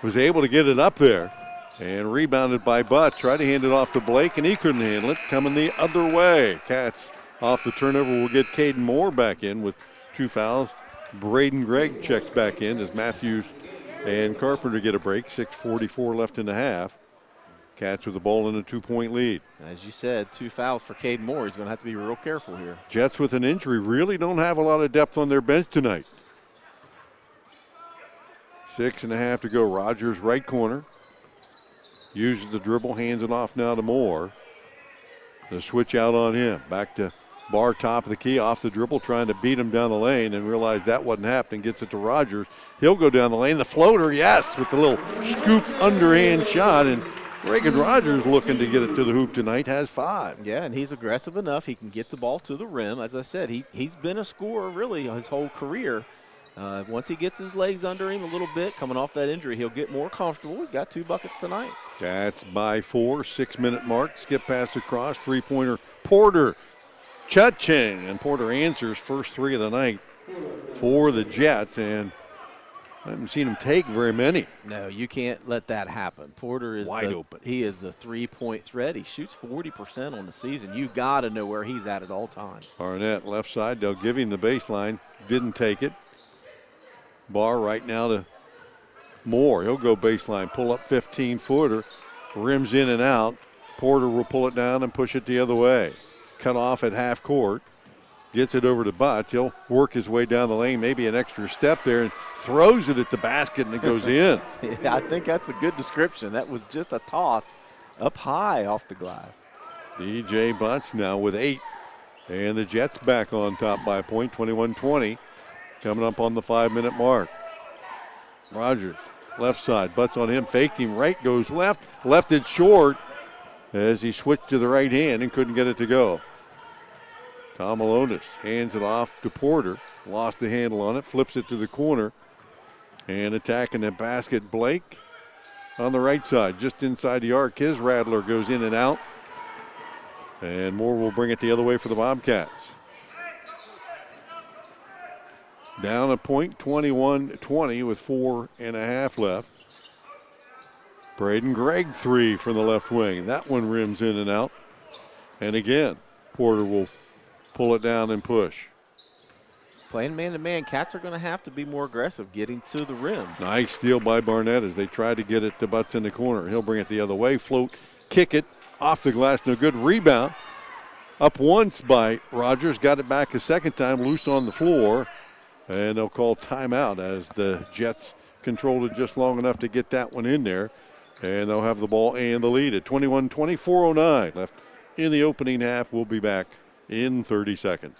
was able to get it up there. And rebounded by Butts. Tried to hand it off to Blake, and he couldn't handle it. Coming the other way. Cats off the turnover will get Caden Moore back in with 2 fouls. Braden Gregg checks back in as Matthews and Carpenter get a break. 6:44 left in the half. Cats with the ball in a 2-point lead. As you said, 2 fouls for Caden Moore. He's going to have to be real careful here. Jets with an injury really don't have a lot of depth on their bench tonight. 6.5 to go. Rogers right corner. Uses the dribble, hands it off now to Moore. The switch out on him. Back to Barr, top of the key, off the dribble, trying to beat him down the lane, and realized that wasn't happening. Gets it to Rogers. He'll go down the lane. The floater, yes, with the little scoop underhand shot, and Reagan Rogers looking to get it to the hoop tonight, has 5. Yeah, and he's aggressive enough. He can get the ball to the rim. As I said, he's been a scorer really his whole career. Once he gets his legs under him a little bit, coming off that injury, he'll get more comfortable. He's got 2 buckets tonight. That's by 4, 6-minute mark. Skip pass across, 3-pointer. Porter, cha-ching, and Porter answers first 3 of the night for the Jets, and I haven't seen him take very many. No, you can't let that happen. Porter is wide open. He is the 3-point threat. He shoots 40% on the season. You got to know where he's at all times. Barnett left side. They'll give him the baseline. Didn't take it. Barr right now to Moore. He'll go baseline. Pull up 15-footer. Rims in and out. Porter will pull it down and push it the other way. Cut off at half court. Gets it over to Butts. He'll work his way down the lane, maybe an extra step there, and throws it at the basket, and it goes in. Yeah, I think that's a good description. That was just a toss up high off the glass. DJ Butts now with 8. And the Jets back on top by a point, 21-20. Coming up on the 5-minute mark. Rogers, left side. Butts on him, faked him right, goes left. Left it short as he switched to the right hand and couldn't get it to go. Tom Alonis hands it off to Porter. Lost the handle on it, flips it to the corner. And attacking the basket, Blake on the right side, just inside the arc. His rattler goes in and out. And Moore will bring it the other way for the Bobcats. Down a point, 21-20 with 4.5 left. Braden Gregg 3 from the left wing. That one rims in and out. And again, Porter will pull it down and push. playing man-to-man, Cats are going to have to be more aggressive getting to the rim. Nice steal by Barnett as they try to get it to Butts in the corner. He'll bring it the other way, float, kick it, off the glass, no good. Rebound. Up once by Rogers, got it back a second time, loose on the floor. And they'll call timeout as the Jets controlled it just long enough to get that one in there. And they'll have the ball and the lead at 21-20, 4:09 left in the opening half. We'll be back in 30 seconds.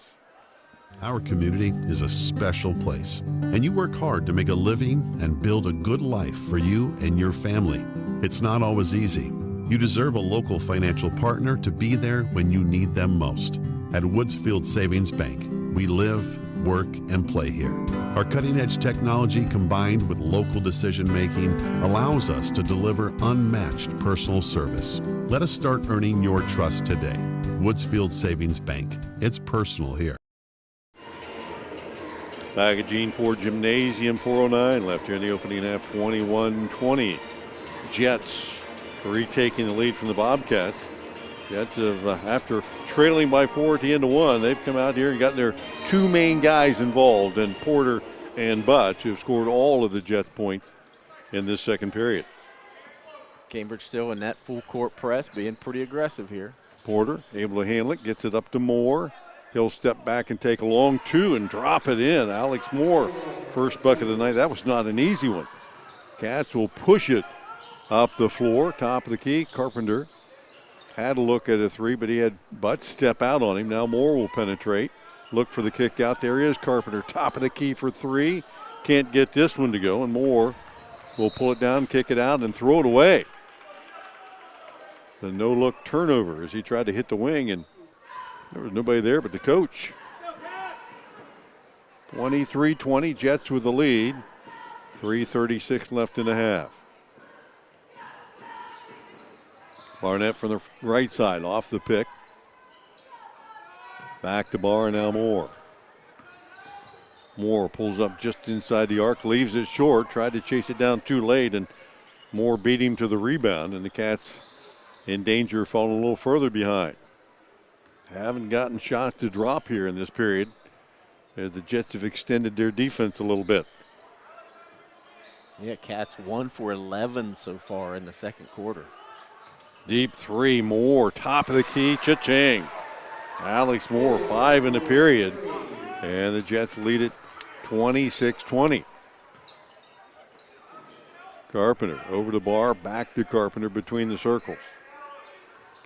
Our community is a special place, and you work hard to make a living and build a good life for you and your family. It's not always easy. You deserve a local financial partner to be there when you need them most. At Woodsfield Savings Bank, we live, work, and play here. Our cutting-edge technology combined with local decision-making allows us to deliver unmatched personal service. Let us start earning your trust today. Woodsfield Savings Bank. It's personal here. Back at Gene Ford Gymnasium, 4:09 left here in the opening half, 21-20. Jets retaking the lead from the Bobcats. Jets have, after trailing by 4 at the end of one, they've come out here and got their two main guys involved, and Porter and Butts, who've scored all of the Jets points in this second period. Cambridge still in that full court press, being pretty aggressive here. Porter able to handle it, gets it up to Moore. He'll step back and take a long two and drop it in. Alex Moore, first bucket of the night. That was not an easy one. Cats will push it up the floor, top of the key. Carpenter had a look at a three, but he had Butts step out on him. Now Moore will penetrate. Look for the kick out. There he is, Carpenter, top of the key for three. Can't get this one to go, and Moore will pull it down, kick it out, and throw it away. The no-look turnover as he tried to hit the wing, and there was nobody there but the coach. 23-20, Jets with the lead. 3:36 left in the half. Barnett from the right side, off the pick. Back to Barr, now Moore. Moore pulls up just inside the arc, leaves it short, tried to chase it down too late, and Moore beat him to the rebound, and the Cats in danger of falling a little further behind. Haven't gotten shots to drop here in this period, as the Jets have extended their defense a little bit. Yeah, Cats 1 for 11 so far in the second quarter. Deep three, Moore, top of the key, cha-ching. Alex Moore, 5 in the period, and the Jets lead it 26-20. Carpenter over the bar, back to Carpenter between the circles.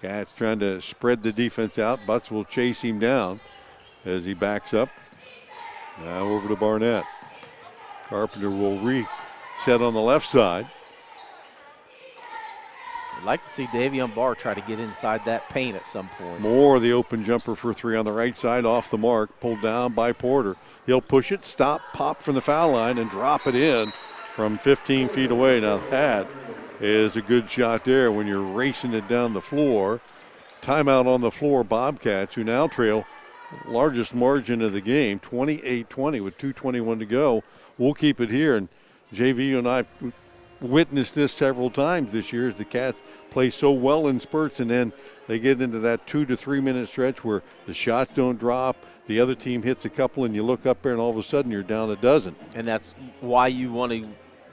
Cats trying to spread the defense out. Butts will chase him down as he backs up. Now over to Barnett. Carpenter will reset on the left side. I'd like to see Davion Barr try to get inside that paint at some point. Moore, the open jumper for three on the right side, off the mark, pulled down by Porter. He'll push it, stop, pop from the foul line, and drop it in from 15 feet away. Now that is a good shot there when you're racing it down the floor. Timeout on the floor, Bobcats, who now trail largest margin of the game, 28-20 with 2:21 to go. We'll keep it here, and JV, you and I witnessed this several times this year as the Cats play so well in spurts, and then they get into that 2 to 3 minute stretch where the shots don't drop, the other team hits a couple, and you look up there and all of a sudden you're down a dozen. And that's why you want to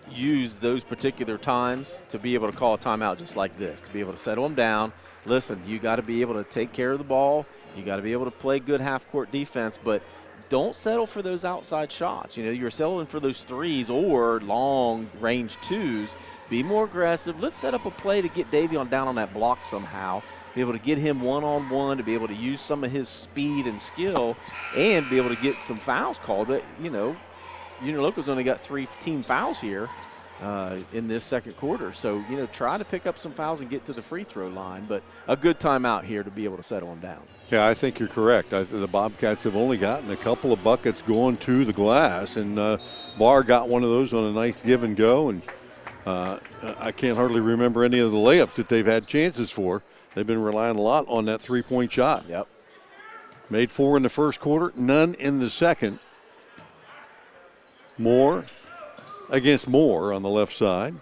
use those particular times to be able to call a timeout just like this, to be able to settle them down. Listen, you got to be able to take care of the ball. You got to be able to play good half-court defense, but don't settle for those outside shots. You know, you're settling for those threes or long-range twos. Be more aggressive. Let's set up a play to get Davion down on that block somehow, be able to get him one-on-one, to be able to use some of his speed and skill, and be able to get some fouls called. But, you know, Junior Local's only got 3 team fouls here in this second quarter. So, you know, try to pick up some fouls and get to the free throw line. But a good timeout here to be able to settle them down. Yeah, I think you're correct. The Bobcats have only gotten a couple of buckets going to the glass, and Barr got one of those on a nice give and go, and I can't hardly remember any of the layups that they've had chances for. They've been relying a lot on that three-point shot. Yep. Made 4 in the first quarter, none in the second. Moore against Moore on the left side.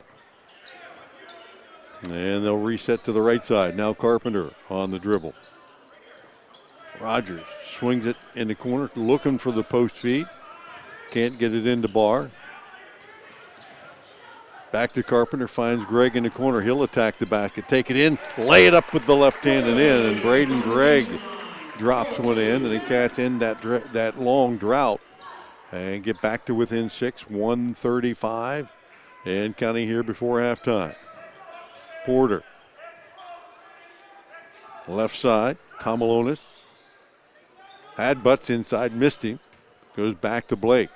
And they'll reset to the right side. Now Carpenter on the dribble. Rogers swings it in the corner, looking for the post feed. Can't get it into Barr. Back to Carpenter, finds Gregg in the corner. He'll attack the basket, take it in, lay it up with the left hand and in. And Braden Gregg drops one in, and the Cats end that long drought and get back to within 6, 1:35 and counting here before halftime. Porter. Left side, Tomalonis. Had Butts inside, missed him. Goes back to Blake.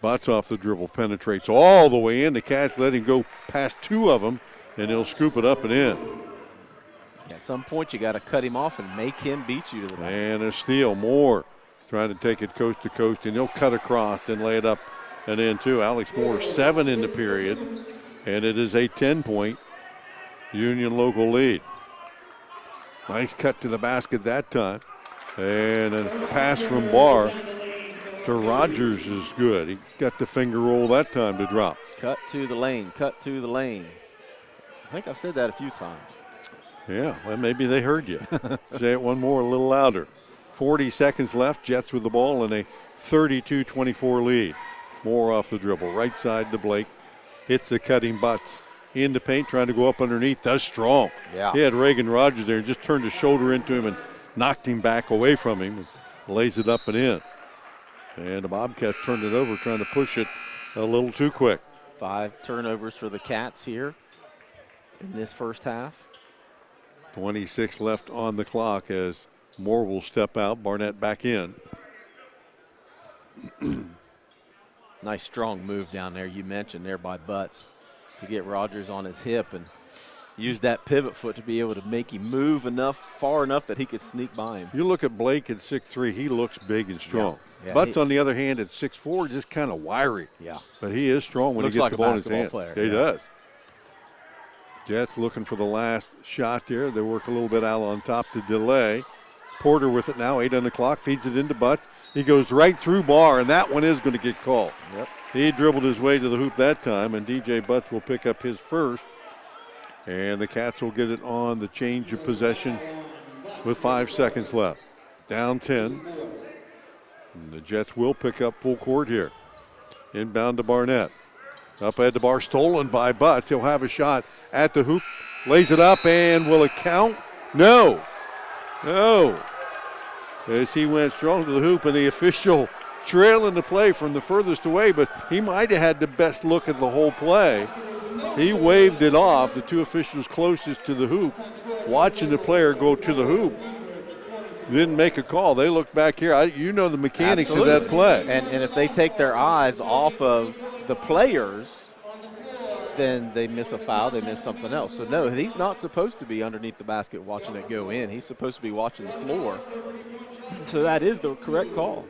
Butts off the dribble, penetrates all the way in. The Cats let him go past 2 of them, and he'll scoop it up and in. At some point, you got to cut him off and make him beat you to the basket. And a steal. Moore trying to take it coast to coast, and he'll cut across and lay it up and in too. Alex Moore, 7 in the period, and it is a 10-point Union local lead. Nice cut to the basket that time. And a pass from Barr to Rogers is good. He got the finger roll that time to drop. Cut to the lane, cut to the lane. I think I've said that a few times. Yeah, well, maybe they heard you. Say it one more, a little louder. 40 seconds left. Jets with the ball and a 32-24 lead. Moore off the dribble. Right side to Blake. Hits the cutting Butts in the paint, trying to go up underneath. Does strong. Yeah. He had Reagan Rogers there and just turned his shoulder into him and knocked him back away from him. Lays it up and in. And the Bobcats turned it over, trying to push it a little too quick. 5 turnovers for the Cats here in this first half. 26 left on the clock as Moore will step out. Barnett back in. Nice strong move down there you mentioned there by Butts to get Rogers on his hip and use that pivot foot to be able to make him move far enough that he could sneak by him. You look at Blake at 6'3", he looks big and strong. Yeah, Butts, on the other hand, at 6'4", just kind of wiry. Yeah. But he is strong when looks he gets like the ball in his hand. player. He does. Jets looking for the last shot there. They work a little bit out on top to delay. Porter with it now, 8 on the clock, feeds it into Butts. He goes right through Barr, and that one is going to get called. Yep. He dribbled his way to the hoop that time, and DJ Butts will pick up his first. And the Cats will get it on the change of possession with 5 seconds left. Down 10. And the Jets will pick up full court here. Inbound to Barnett. Up ahead to Barr, stolen by Butts. He'll have a shot at the hoop. Lays it up, and will it count? No. No. As he went strong to the hoop, and the official trailing the play from the furthest away, but he might have had the best look at the whole play. He waved it off, the 2 officials closest to the hoop, watching the player go to the hoop. Didn't make a call. They look back here. You know the mechanics Absolutely. of that play. And if they take their eyes off of the players, then they miss a foul, they miss something else. So, no, he's not supposed to be underneath the basket watching it go in. He's supposed to be watching the floor. So that is the correct call.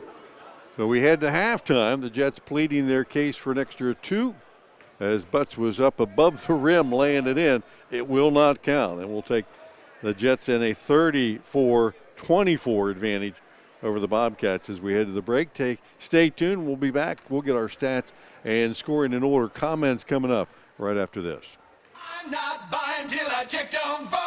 So we head to halftime. The Jets pleading their case for an extra 2. As Butts was up above the rim laying it in. It will not count. And we'll take the Jets in a 34-24 advantage over the Bobcats as we head to the break. Stay tuned. We'll be back. We'll get our stats and scoring in order. Comments coming up right after this. I'm not buying till I checked on Ford.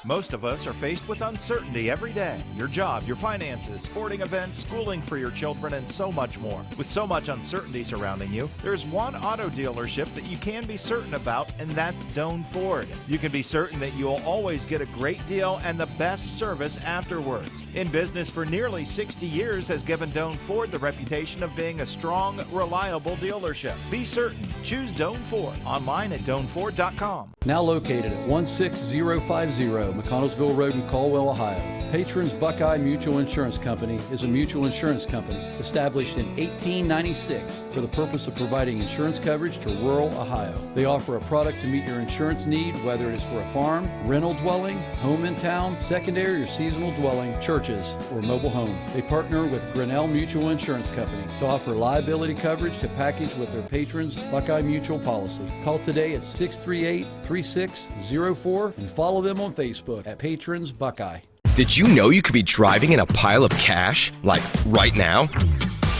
Most of us are faced with uncertainty every day. Your job, your finances, sporting events, schooling for your children, and so much more. With so much uncertainty surrounding you, there's one auto dealership that you can be certain about, and that's Doan Ford. You can be certain that you'll always get a great deal and the best service afterwards. In business for nearly 60 years has given Doan Ford the reputation of being a strong, reliable dealership. Be certain. Choose Doan Ford. Online at DoanFord.com. Now located at 16050 McConnellsville Road in Caldwell, Ohio. Patrons Buckeye Mutual Insurance Company is a mutual insurance company established in 1896 for the purpose of providing insurance coverage to rural Ohio. They offer a product to meet your insurance need, whether it is for a farm, rental dwelling, home in town, secondary or seasonal dwelling, churches, or mobile home. They partner with Grinnell Mutual Insurance Company to offer liability coverage to package with their patrons Buckeye Mutual policy. Call today at 638-3604 and follow them on Facebook at Patrons Buckeye. Did you know you could be driving in a pile of cash, like right now?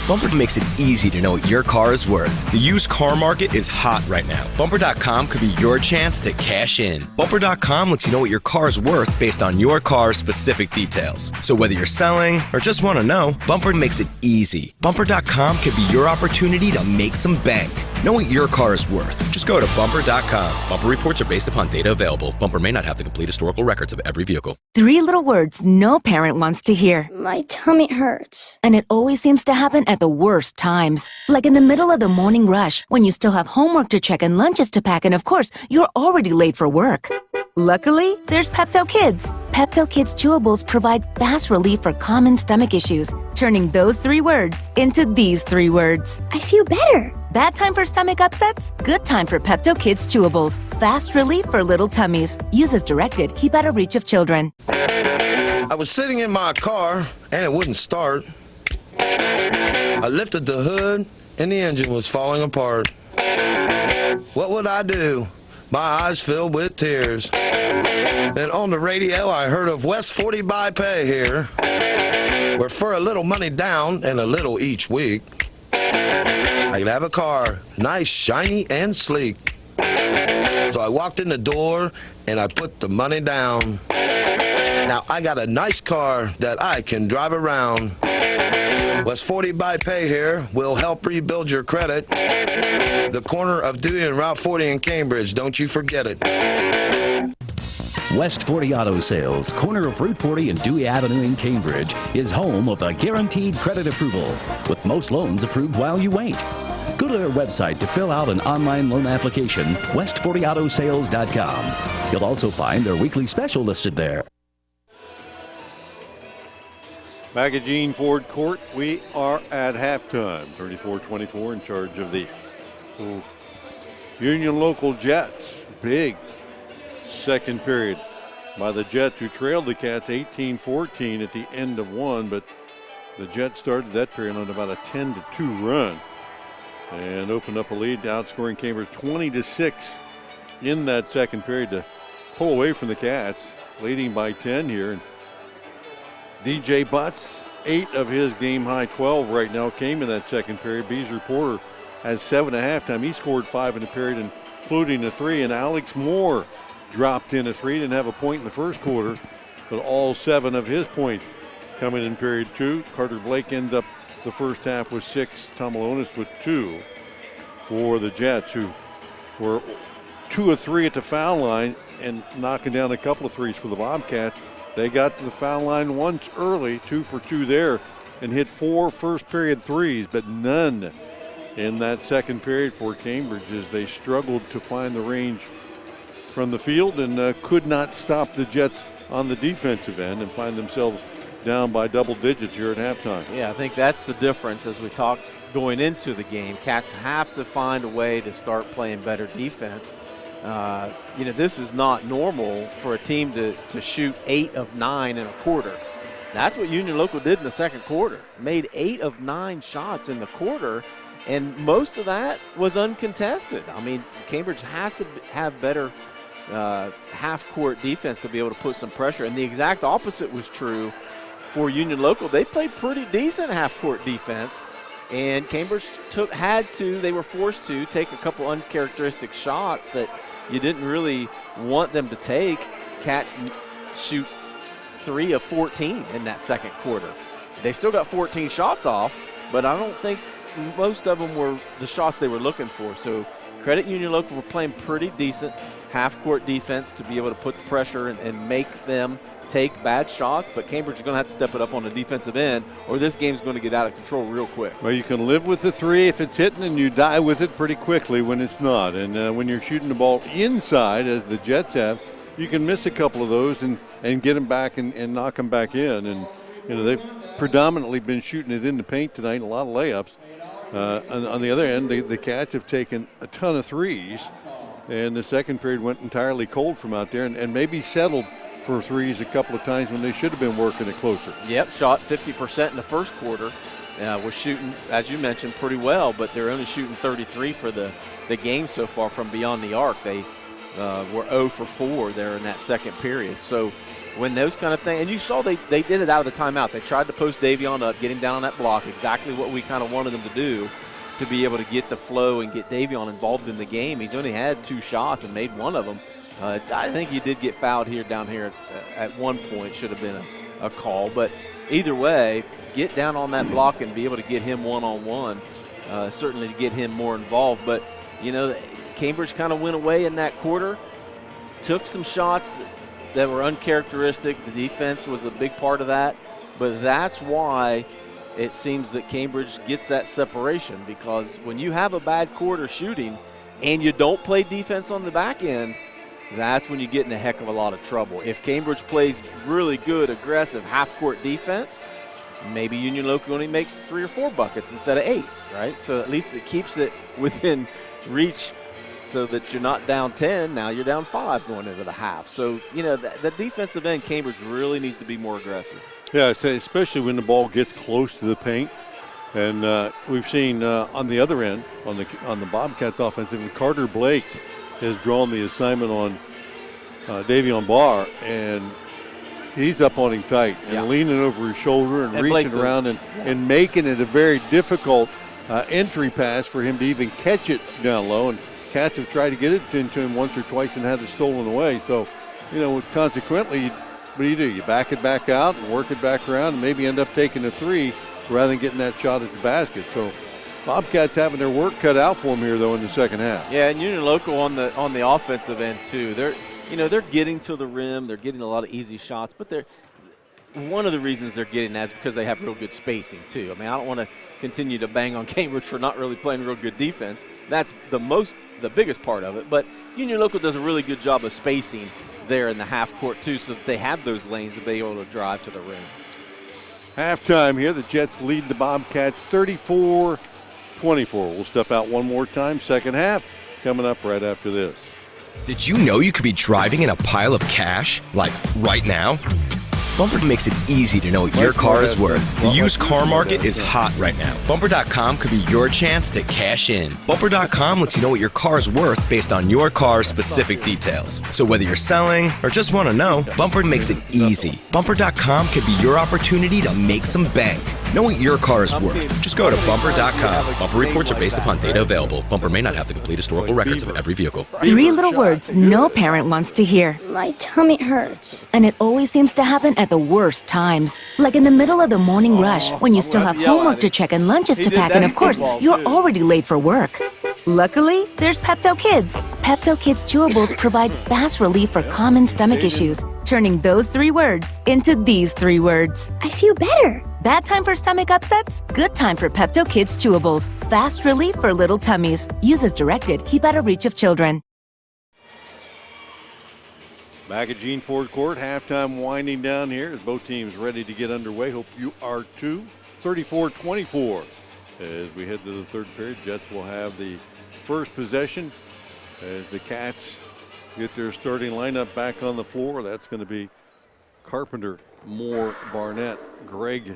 Bumper makes it easy to know what your car is worth. The used car market is hot right now. Bumper.com could be your chance to cash in. Bumper.com lets you know what your car is worth based on your car's specific details. So whether you're selling or just want to know, Bumper makes it easy. Bumper.com could be your opportunity to make some bank. Know what your car is worth. Just go to Bumper.com. Bumper reports are based upon data available. Bumper may not have the complete historical records of every vehicle. 3 little words no parent wants to hear. My tummy hurts. And it always seems to happen at the worst times. Like in the middle of the morning rush, when you still have homework to check and lunches to pack, and of course, you're already late for work. Luckily, there's Pepto Kids. Pepto Kids chewables provide fast relief for common stomach issues, turning those 3 words into these 3 words. I feel better. Bad time for stomach upsets? Good time for Pepto Kids chewables. Fast relief for little tummies. Use as directed. Keep out of reach of children. I was sitting in my car, and it wouldn't start. I lifted the hood, and the engine was falling apart. What would I do? My eyes filled with tears. Then on the radio, I heard of West 40 by Pay here, where for a little money down and a little each week, I could have a car, nice, shiny, and sleek. So I walked in the door, and I put the money down. Now I got a nice car that I can drive around. West 40 by Pay here will help rebuild your credit. The corner of Dewey and Route 40 in Cambridge, don't you forget it. West 40 Auto Sales, corner of Route 40 and Dewey Avenue in Cambridge, is home of the guaranteed credit approval, with most loans approved while you wait. Go to their website to fill out an online loan application, west40autosales.com. You'll also find their weekly special listed there. Back at Gene Ford Court, we are at halftime. 34-24 in charge of the Union Local Jets. Big second period by the Jets, who trailed the Cats 18-14 at the end of one, but the Jets started that period on about a 10-2 run and opened up a lead, outscoring Cambridge 20-6 in that second period to pull away from the Cats, leading by 10 here. And DJ Butts, 8 of his game-high 12 right now came in that second period. Beezer Porter has 7 at halftime. He scored 5 in the period, including a 3. And Alex Moore dropped in a 3. Didn't have a point in the first quarter, but all 7 of his points coming in period 2. Carter Blake ended up the first half with 6. Tom Malonis with 2 for the Jets, who were 2 of 3 at the foul line and knocking down a couple of threes for the Bobcats. They got to the foul line once early, 2 for 2 there, and hit 4 first period threes, but none in that second period for Cambridge as they struggled to find the range from the field and could not stop the Jets on the defensive end and find themselves down by double digits here at halftime. Yeah, I think that's the difference as we talked going into the game. Cats have to find a way to start playing better defense. This is not normal for a team to shoot 8 of 9 in a quarter. That's what Union Local did in the second quarter. Made 8 of 9 shots in the quarter, and most of that was uncontested. I mean, Cambridge has to have better half-court defense to be able to put some pressure, and the exact opposite was true for Union Local. They played pretty decent half-court defense, and Cambridge they were forced to take a couple uncharacteristic shots that you didn't really want them to take. Cats shoot 3 of 14 in that second quarter. They still got 14 shots off, but I don't think most of them were the shots they were looking for. So credit Union Local for playing pretty decent half-court defense to be able to put the pressure and make them take bad shots, but Cambridge is going to have to step it up on the defensive end, or this game's going to get out of control real quick. Well, you can live with the 3 if it's hitting, and you die with it pretty quickly when it's not. And when you're shooting the ball inside, as the Jets have, you can miss a couple of those and get them back and knock them back in. And they've predominantly been shooting it in the paint tonight, a lot of layups. On the other end, the Cats have taken a ton of threes, and the second period went entirely cold from out there, and maybe settled for threes a couple of times when they should have been working it closer. Yep, shot 50% in the first quarter. Was shooting, as you mentioned, pretty well, but they're only shooting 33 for the game so far from beyond the arc. They were 0 for 4 there in that second period. So when those kind of things, and you saw they did it out of the timeout. They tried to post Davion up, get him down on that block, exactly what we kind of wanted them to do to be able to get the flow and get Davion involved in the game. He's only had 2 shots and made one of them. I think he did get fouled down here at one point. Should have been a call. But either way, get down on that block and be able to get him one-on-one, certainly to get him more involved. But, you know, Cambridge kind of went away in that quarter, took some shots that were uncharacteristic. The defense was a big part of that. But that's why it seems that Cambridge gets that separation, because when you have a bad quarter shooting and you don't play defense on the back end, that's when you get in a heck of a lot of trouble. If Cambridge plays really good, aggressive, half-court defense, maybe Union Local only makes 3 or 4 buckets instead of 8, right? So at least it keeps it within reach so that you're not down 10. Now you're down 5 going into the half. So, you know, the defensive end, Cambridge really needs to be more aggressive. Yeah, especially when the ball gets close to the paint. And we've seen on the other end, on the Bobcats offensive, Carter Blake has drawn the assignment on Davion Barr, and he's up on him tight and leaning over his shoulder and reaching around and making it a very difficult entry pass for him to even catch it down low. And Cats have tried to get it into him once or twice and had it stolen away. So, you know, consequently, what do? You back it back out and work it back around and maybe end up taking a 3 rather than getting that shot at the basket. So Bobcats having their work cut out for them here, though, in the second half. Yeah, and Union Local on the offensive end too. They're getting to the rim. They're getting a lot of easy shots, but one of the reasons they're getting that is because they have real good spacing too. I mean, I don't want to continue to bang on Cambridge for not really playing real good defense. That's the biggest part of it. But Union Local does a really good job of spacing there in the half court too, so that they have those lanes to be able to drive to the rim. Halftime here, the Jets lead the Bobcats 34-24. We'll step out one more time. Second half coming up right after this. Did you know you could be driving in a pile of cash, like right now? Bumper makes it easy to know what your car is worth. The used car market is hot right now. Bumper.com could be your chance to cash in. Bumper.com lets you know what your car is worth based on your car's specific details. So whether you're selling or just want to know, Bumper makes it easy. Bumper.com could be your opportunity to make some bank. Know what your car is worth. Just go to Bumper.com. Bumper reports are based upon data available. Bumper may not have the complete historical records of every vehicle. 3 little words no parent wants to hear. My tummy hurts. And it always seems to happen at the worst times. Like in the middle of the morning rush, when you still have homework to check and lunches to pack, and of course, you're already late for work. Luckily, there's Pepto Kids. Pepto Kids chewables provide fast relief for common stomach issues, turning those 3 words into these 3 words. I feel better. Bad time for stomach upsets? Good time for Pepto Kids chewables. Fast relief for little tummies. Use as directed. Keep out of reach of children. Back at Gene Ford Court, halftime winding down here as both teams ready to get underway. Hope you are too. 34-24. As we head to the third period, Jets will have the first possession as the Cats get their starting lineup back on the floor. That's going to be Carpenter, Moore, Barnett, Gregg,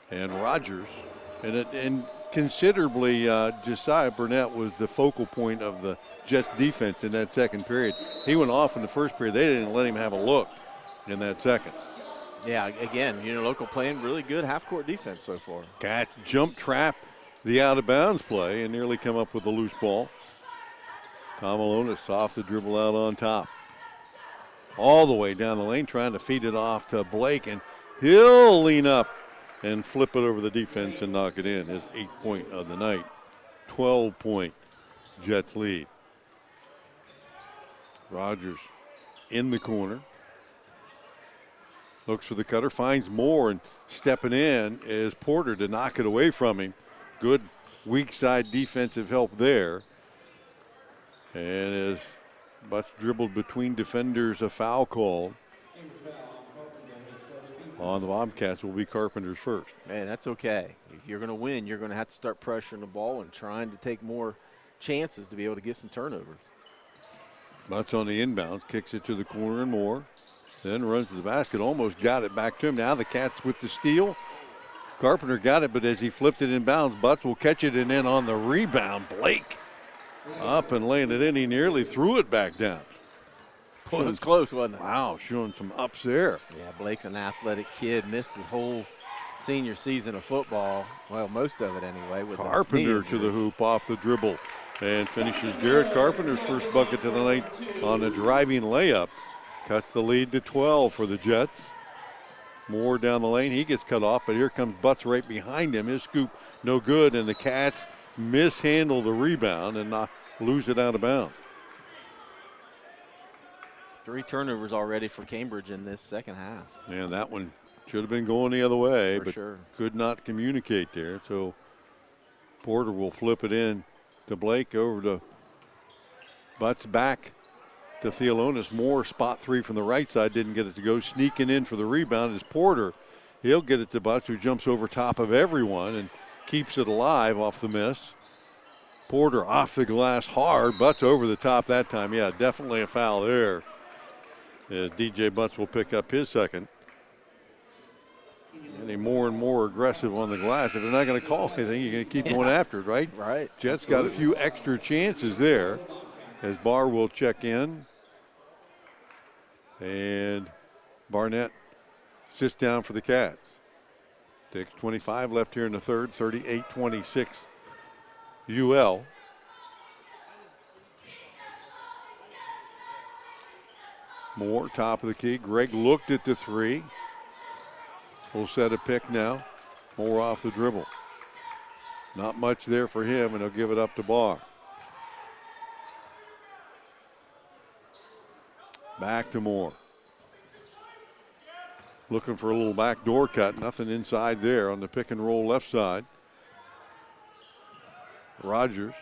and Rogers. And considerably, Josiah Burnett was the focal point of the Jets defense in that second period. He went off in the first period. They didn't let him have a look in that second. Yeah, again, Union Local playing really good half-court defense so far. Cats jump trap the out-of-bounds play and nearly come up with a loose ball. Kamalonis off the dribble out on top. All the way down the lane, trying to feed it off to Blake, and he'll lean up and flip it over the defense and knock it in. His 8th point of the night. 12-point Jets lead. Rogers in the corner. Looks for the cutter, finds Moore, and stepping in is Porter to knock it away from him. Good weak side defensive help there. And as Butts dribbled between defenders, a foul call on the Bobcats will be Carpenter's first. Man, that's okay. If you're going to win, you're going to have to start pressuring the ball and trying to take more chances to be able to get some turnovers. Butts on the inbound, kicks it to the corner and Moore. Then runs to the basket, almost got it back to him. Now the Cats with the steal. Carpenter got it, but as he flipped it inbounds, Butts will catch it, and then on the rebound, Blake Up and laying it in. He nearly threw it back down. Boy, it was close, wasn't it? Wow, showing some ups there. Yeah, Blake's an athletic kid. Missed his whole senior season of football. Well, most of it anyway. With Carpenter to the hoop off the dribble and finishes Jared Carpenter's first bucket to the night on a driving layup. Cuts the lead to 12 for the Jets. Moore down the lane. He gets cut off, but here comes Butts right behind him. His scoop no good, and the Cats mishandle the rebound and lose it out of bounds. 3 turnovers already for Cambridge in this second half. And that one should have been going the other way, For but sure. could not communicate there. So Porter will flip it in to Blake, over to Butts, back to Theolonis. Moore, spot 3 from the right side, didn't get it to go. Sneaking in for the rebound is Porter. He'll get it to Butts, who jumps over top of everyone and keeps it alive off the miss. Porter off the glass hard. Butts over the top that time. Yeah, definitely a foul there, as DJ Butts will pick up his second. Getting more and more aggressive on the glass. If they're not going to call anything, you're going to keep going after it, right? Right. Jets got a few extra chances there, as Barr will check in. And Barnett sits down for the Cats. 6:25 left here in the third, 38-26 UL. Moore, top of the key. Greg looked at the 3. We'll set a pick now. Moore off the dribble. Not much there for him, and he'll give it up to Barr. Back to Moore. Looking for a little backdoor cut. Nothing inside there on the pick and roll left side. Rogers.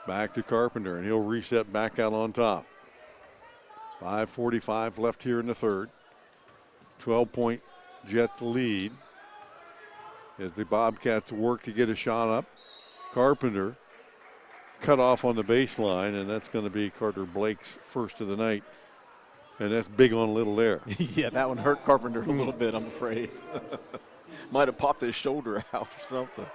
Back to Carpenter, and he'll reset back out on top. 5:45 left here in the third. 12-point Jets lead as the Bobcats work to get a shot up. Carpenter cut off on the baseline, and that's going to be Carter Blake's first of the night. And that's big on little there. Yeah, that one hurt Carpenter a little bit, I'm afraid. Might have popped his shoulder out or something.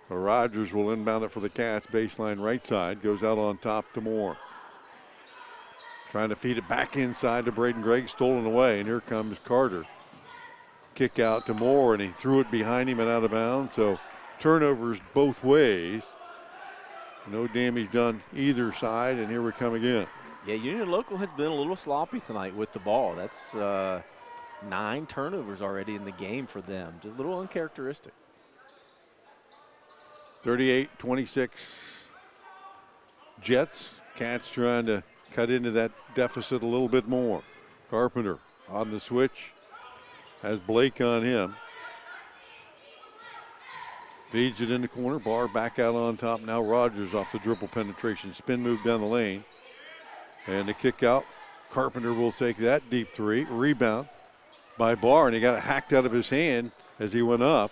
So Rogers will inbound it for the Cats. Baseline right side. Goes out on top to Moore. Trying to feed it back inside to Braden Gregg. Stolen away. And here comes Carter. Kick out to Moore, and he threw it behind him and out of bounds. So turnovers both ways. No damage done either side. And here we come again. Yeah, Union Local has been a little sloppy tonight with the ball. That's 9 turnovers already in the game for them. Just a little uncharacteristic. 38-26 Jets. Cats trying to cut into that deficit a little bit more. Carpenter on the switch. Has Blake on him. Feeds it in the corner. Barr back out on top. Now Rogers off the dribble penetration. Spin move down the lane. And the kick out. Carpenter will take that deep 3. Rebound by Barr, and he got it hacked out of his hand as he went up.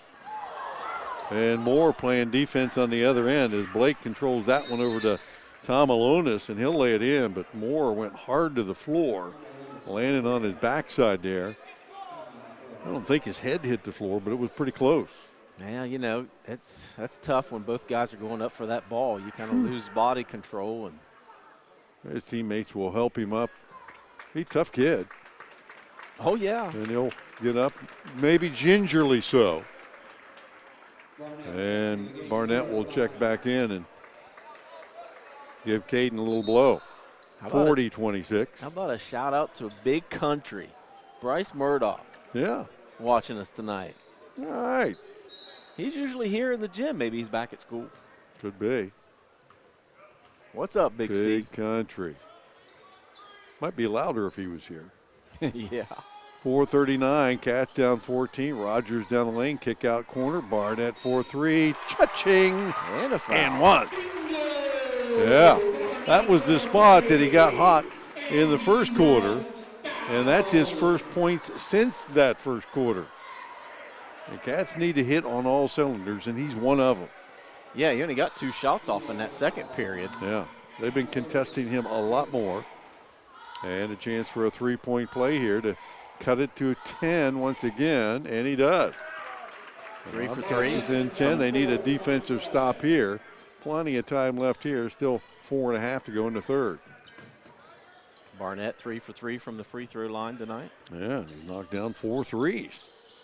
And Moore playing defense on the other end as Blake controls that one over to Tom Alonis, and he'll lay it in. But Moore went hard to the floor, landing on his backside there. I don't think his head hit the floor, but it was pretty close. Yeah, you know, that's tough when both guys are going up for that ball. You kind of lose body control, and his teammates will help him up. He's a tough kid. Oh, yeah. And he'll get up, maybe gingerly so. And Barnett will check back in and give Caden a little blow. 40-26. How about a shout out to Big Country, Bryce Murdoch. Yeah. Watching us tonight. All right. He's usually here in the gym. Maybe he's back at school. Could be. What's up, Big C? Big Country. Might be louder if he was here. Yeah. 4:39, Cats down 14. Rogers down the lane, kick out corner. Barnett 4-3, cha-ching, and a foul. And one. Yeah, that was the spot that he got hot in the first quarter, and that's his first points since that first quarter. The Cats need to hit on all cylinders, and he's one of them. Yeah, he only got 2 shots off in that second period. Yeah, they've been contesting him a lot more. And a chance for a 3-point play here to cut it to 10 once again, and he does. 3 for 3. Within 10, they need a defensive stop here Plenty of time left here. Still 4.5 to go in the third. Barnett 3 for 3 from the free throw line tonight. Yeah, he knocked down 4 threes.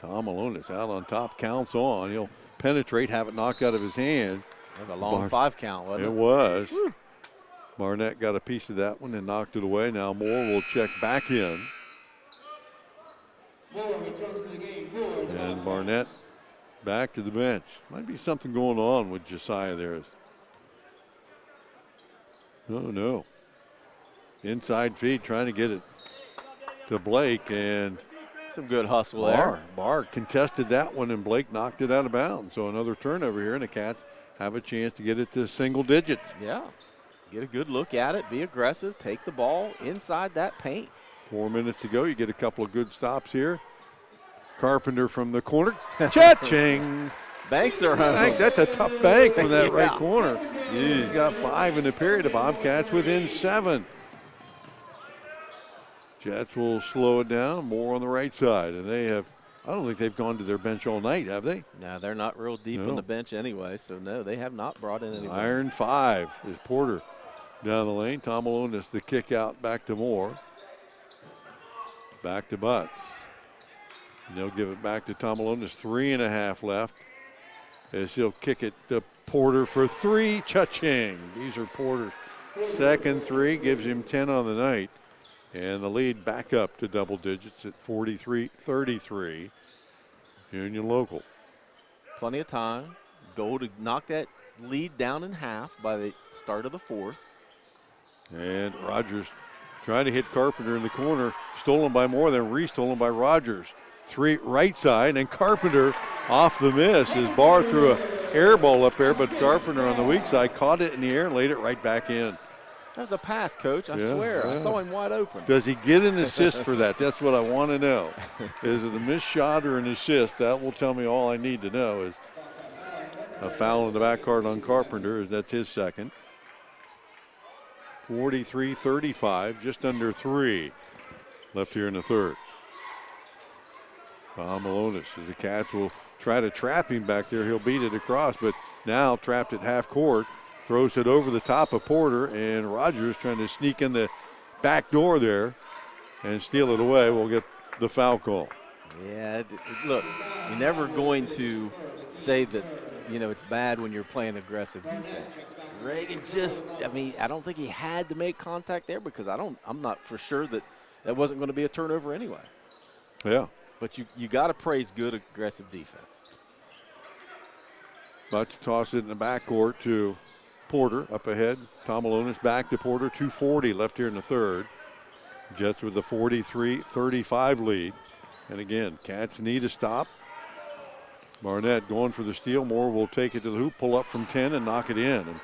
Tom Malonis out on top, counts on. He'll penetrate, have it knocked out of his hand. That was a long 5 count, wasn't it? It was. Woo. Barnett got a piece of that one and knocked it away. Now Moore will check back in. And Barnett back to the bench. Might be something going on with Josiah there. No. Inside feed, trying to get it to Blake, and some good hustle there. Barr contested that one, and Blake knocked it out of bounds. So another turnover here, and the Cats have a chance to get it to single digits. Yeah. Get a good look at it, be aggressive, take the ball inside that paint. 4 minutes to go. You get a couple of good stops here. Carpenter from the corner. Cha-ching! Banks are home. That's a tough bank from that Yeah. right corner. He's got 5 in the period. The Bobcats within 7. Jets will slow it down. More on the right side. And I don't think they've gone to their bench all night, have they? No, they're not real deep on the bench anyway, so no, they have not brought in anyone. Iron 5 is Porter down the lane. Tom Malonis the kick out back to Moore. Back to Butts. And they'll give it back to Tom Malonis. 3.5 left as he'll kick it to Porter for 3. Cha-ching. These are Porter's second 3. Gives him 10 on the night. And the lead back up to double digits at 43-33. Union Local. Plenty of time. Goal to knock that lead down in half by the start of the fourth. And Rogers trying to hit Carpenter in the corner. Stolen by Moore, then re-stolen by Rogers. 3 right side, and Carpenter off the miss. His Barr threw an air ball up there, but Carpenter on the weak side caught it in the air and laid it right back in. That was a pass, Coach. I swear. I saw him wide open. Does he get an assist for that? That's what I want to know. Is it a missed shot or an assist? That will tell me all I need to know. Is a foul in the backcourt on Carpenter. That's his second. 43-35, just under 3 left here in the third. Tom Malonis, as the Cats will try to trap him back there. He'll beat it across, but now trapped at half court. Throws it over the top of Porter, and Rogers trying to sneak in the back door there and steal it away. We'll get the foul call. Yeah, look, you're never going to say that, it's bad when you're playing aggressive defense. Reagan I don't think he had to make contact there because I'm not for sure that wasn't going to be a turnover anyway. Yeah. But you got to praise good aggressive defense. Butts toss it in the backcourt to Porter up ahead. Tom Malonis back to Porter. 2:40 left here in the third. Jets with a 43-35 lead. And again, Cats need a stop. Barnett going for the steal. Moore will take it to the hoop, pull up from 10 and knock it in. And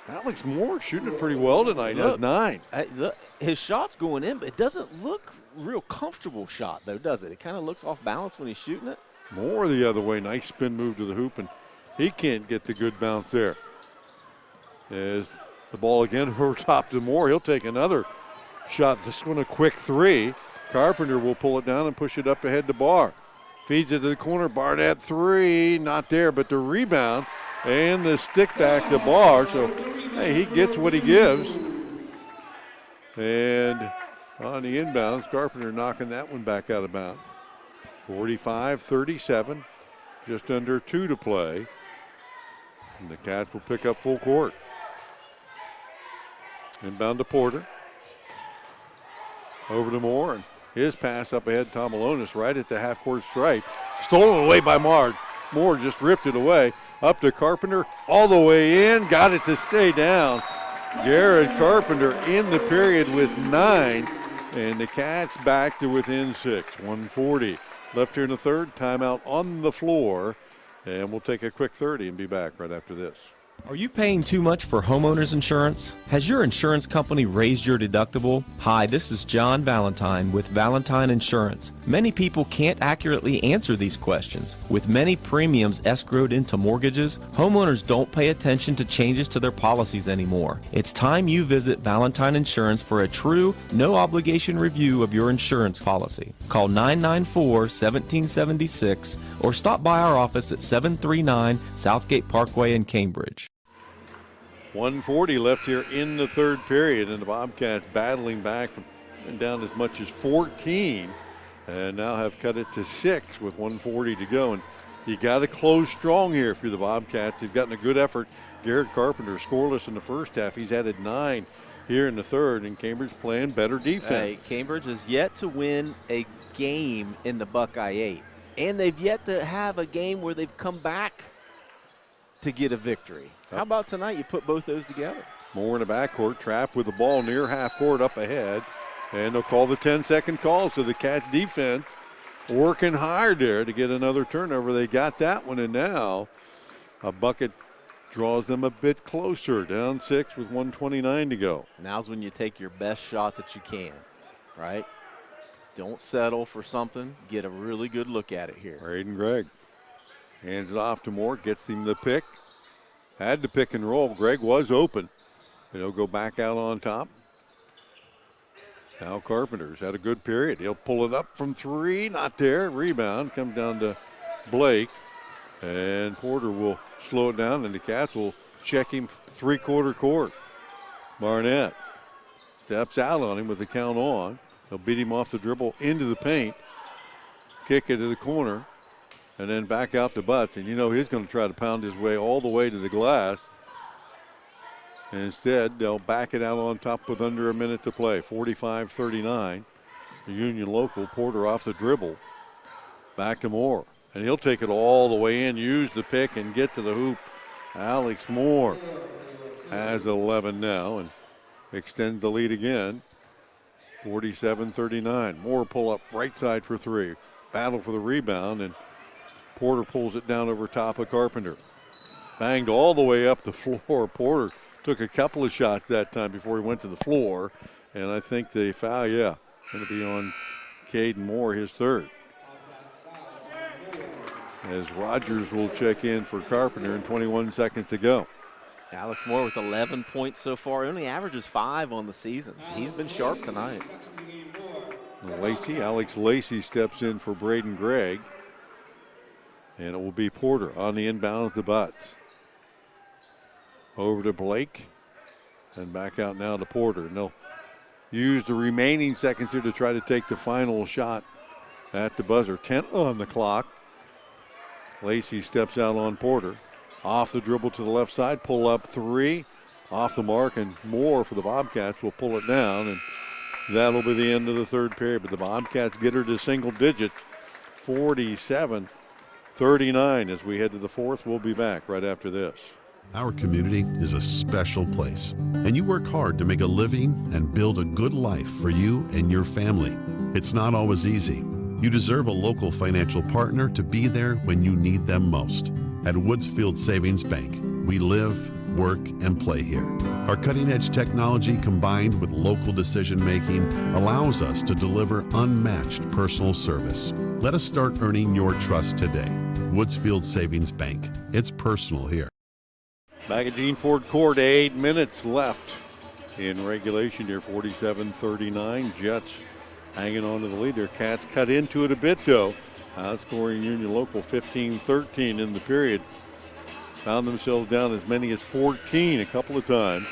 Alex Moore shooting it pretty well tonight. He has 9. Look, his shot's going in, but it doesn't look real comfortable shot, though, does it? It kind of looks off balance when he's shooting it. Moore the other way. Nice spin move to the hoop, and he can't get the good bounce there. As the ball again over top to Moore. He'll take another shot. This one a quick 3. Carpenter will pull it down and push it up ahead to Barr. Feeds it to the corner. Barnett 3. Not there, but the rebound and the stick back to Barr. So, hey, he gets what he gives. And on the inbounds, Carpenter knocking that one back out of bounds. 45-37. Just under 2 to play. And the Cats will pick up full court. Inbound to Porter. Over to Moore, and his pass up ahead, Tom Malonis right at the half-court stripe. Stolen away by Moore. Moore just ripped it away. Up to Carpenter, all the way in, got it to stay down. Jared Carpenter in the period with 9, and the Cats back to within 6. 1:40 left here in the third. Timeout on the floor, and we'll take a quick 30 and be back right after this. Are you paying too much for homeowners insurance? Has your insurance company raised your deductible? Hi, this is John Valentine with Valentine Insurance. Many people can't accurately answer these questions. With many premiums escrowed into mortgages, homeowners don't pay attention to changes to their policies anymore. It's time you visit Valentine Insurance for a true, no-obligation review of your insurance policy. Call 994-1776 or stop by our office at 739 Southgate Parkway in Cambridge. 1:40 left here in the third period, and the Bobcats battling back from down as much as 14, and now have cut it to 6 with 1:40 to go. And you got to close strong here if you're the Bobcats. They've gotten a good effort. Garrett Carpenter scoreless in the first half. He's added 9 here in the third, and Cambridge playing better defense. Hey, Cambridge has yet to win a game in the Buckeye 8, and they've yet to have a game where they've come back to get a victory. How about tonight you put both those together? Moore in the backcourt, trapped with the ball near half court up ahead, and they'll call the 10-second call. So the Cats defense working hard there to get another turnover. They got that one, and now a bucket draws them a bit closer, down 6 with 1:29 to go. Now's when you take your best shot that you can, right? Don't settle for something. Get a really good look at it here. Braden Gregg hands it off to Moore, gets him the pick. Had to pick and roll. Gregg was open. He'll go back out on top. Now Carpenter's had a good period. He'll pull it up from 3, not there. Rebound comes down to Blake, and Porter will slow it down, and the Cats will check him three-quarter court. Barnett steps out on him with the count on. They'll beat him off the dribble into the paint, kick it to the corner, and then back out to Butts. And you know he's going to try to pound his way all the way to the glass. And instead, they'll back it out on top with under a minute to play. 45-39. The Union local. Porter off the dribble. Back to Moore. And he'll take it all the way in, use the pick, and get to the hoop. Alex Moore has 11 now and extends the lead again. 47-39. Moore pull up right side for 3. Battle for the rebound, and Porter pulls it down over top of Carpenter. Banged all the way up the floor. Porter took a couple of shots that time before he went to the floor, and I think the foul, going to be on Caden Moore, his third. As Rogers will check in for Carpenter in 21 seconds to go. Alex Moore with 11 points so far. He only averages 5 on the season. He's been sharp tonight. Alex Lacey steps in for Braden Gregg. And it will be Porter on the inbound of the Butts. Over to Blake. And back out now to Porter. And they'll use the remaining seconds here to try to take the final shot at the buzzer. 10 on the clock. Lacey steps out on Porter. Off the dribble to the left side. Pull up 3. Off the mark. And Moore for the Bobcats will pull it down. And that'll be the end of the third period. But the Bobcats get her to single digits. 47-39 as we head to the fourth. We'll be back right after this. Our community is a special place, and you work hard to make a living and build a good life for you and your family. It's not always easy. You deserve a local financial partner to be there when you need them most. At Woodsfield Savings Bank, we live, work, and play here. Our cutting-edge technology combined with local decision-making allows us to deliver unmatched personal service. Let us start earning your trust today. Woodsfield Savings Bank. It's personal here. Back at Gene Ford Court, 8 minutes left in regulation here, 47-39. Jets hanging on to the lead. Their Cats cut into it a bit, though. Outscoring Union local 15-13 in the period. Found themselves down as many as 14 a couple of times,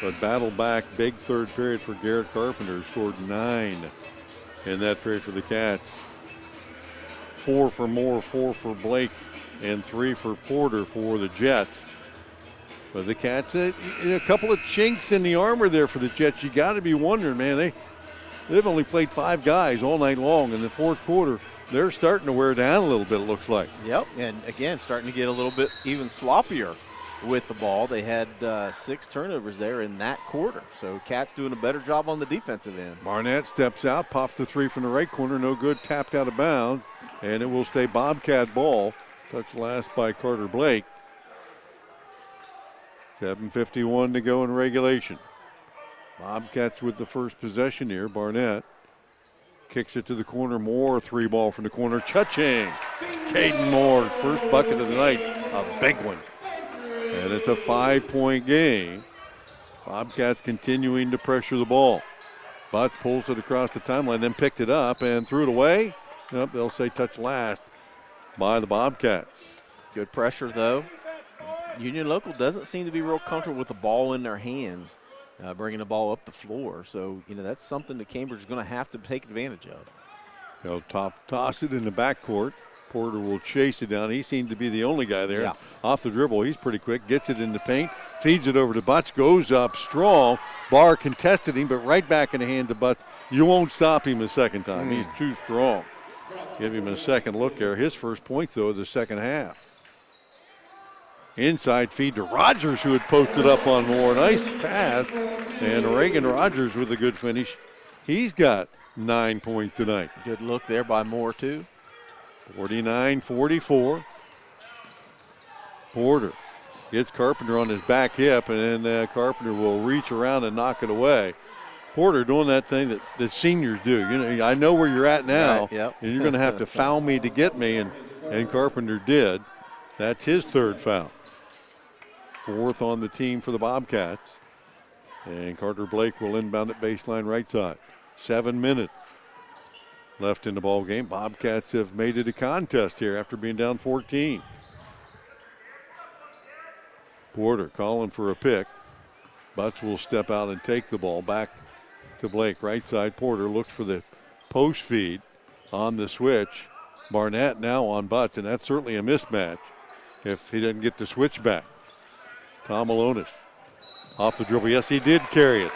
but battled back. Big third period for Garrett Carpenter. Scored 9 in that period for the Cats. 4 for Moore, 4 for Blake, and 3 for Porter for the Jets. But the Cats, a couple of chinks in the armor there for the Jets. You got to be wondering, man, they've only played 5 guys all night long. In the fourth quarter, they're starting to wear down a little bit, it looks like. Yep, and again, starting to get a little bit even sloppier with the ball. They had 6 turnovers there in that quarter. So Cats doing a better job on the defensive end. Barnett steps out, pops the 3 from the right corner, no good, tapped out of bounds, and it will stay Bobcat ball. Touched last by Carter Blake. 7:51 to go in regulation. Bobcats with the first possession here. Barnett kicks it to the corner. Moore, 3 ball from the corner. Cha-ching! Caden Moore, first bucket of the night, a big one. And it's a 5-point game. Bobcats continuing to pressure the ball. Butts pulls it across the timeline, then picked it up and threw it away. Nope, they'll say touch last by the Bobcats. Good pressure, though. Union Local doesn't seem to be real comfortable with the ball in their hands, bringing the ball up the floor. So, that's something that Cambridge is going to have to take advantage of. They'll toss it in the backcourt. Porter will chase it down. He seemed to be the only guy there. Yeah. Off the dribble, he's pretty quick. Gets it in the paint, feeds it over to Butts, goes up strong. Barr contested him, but right back in the hand to Butts. You won't stop him a second time. He's too strong. Give him a second look there. His first point, though, of the second half. Inside feed to Rogers, who had posted up on Moore. Nice pass. And Reagan Rogers with a good finish. He's got 9 points tonight. Good look there by Moore, too. 49-44. Porter gets Carpenter on his back hip, and then Carpenter will reach around and knock it away. Porter doing that thing that seniors do. I know where you're at now, right, yep. and you're going to have to foul me to get me, and Carpenter did. That's his third foul. Fourth on the team for the Bobcats. And Carter Blake will inbound at baseline right side. 7 minutes left in the ball game. Bobcats have made it a contest here after being down 14. Porter calling for a pick. Butts will step out and take the ball back to Blake. Right side, Porter looks for the post feed on the switch. Barnett now on Butts, and that's certainly a mismatch if he doesn't get the switch back. Tom Alonis off the dribble. Yes, he did carry it.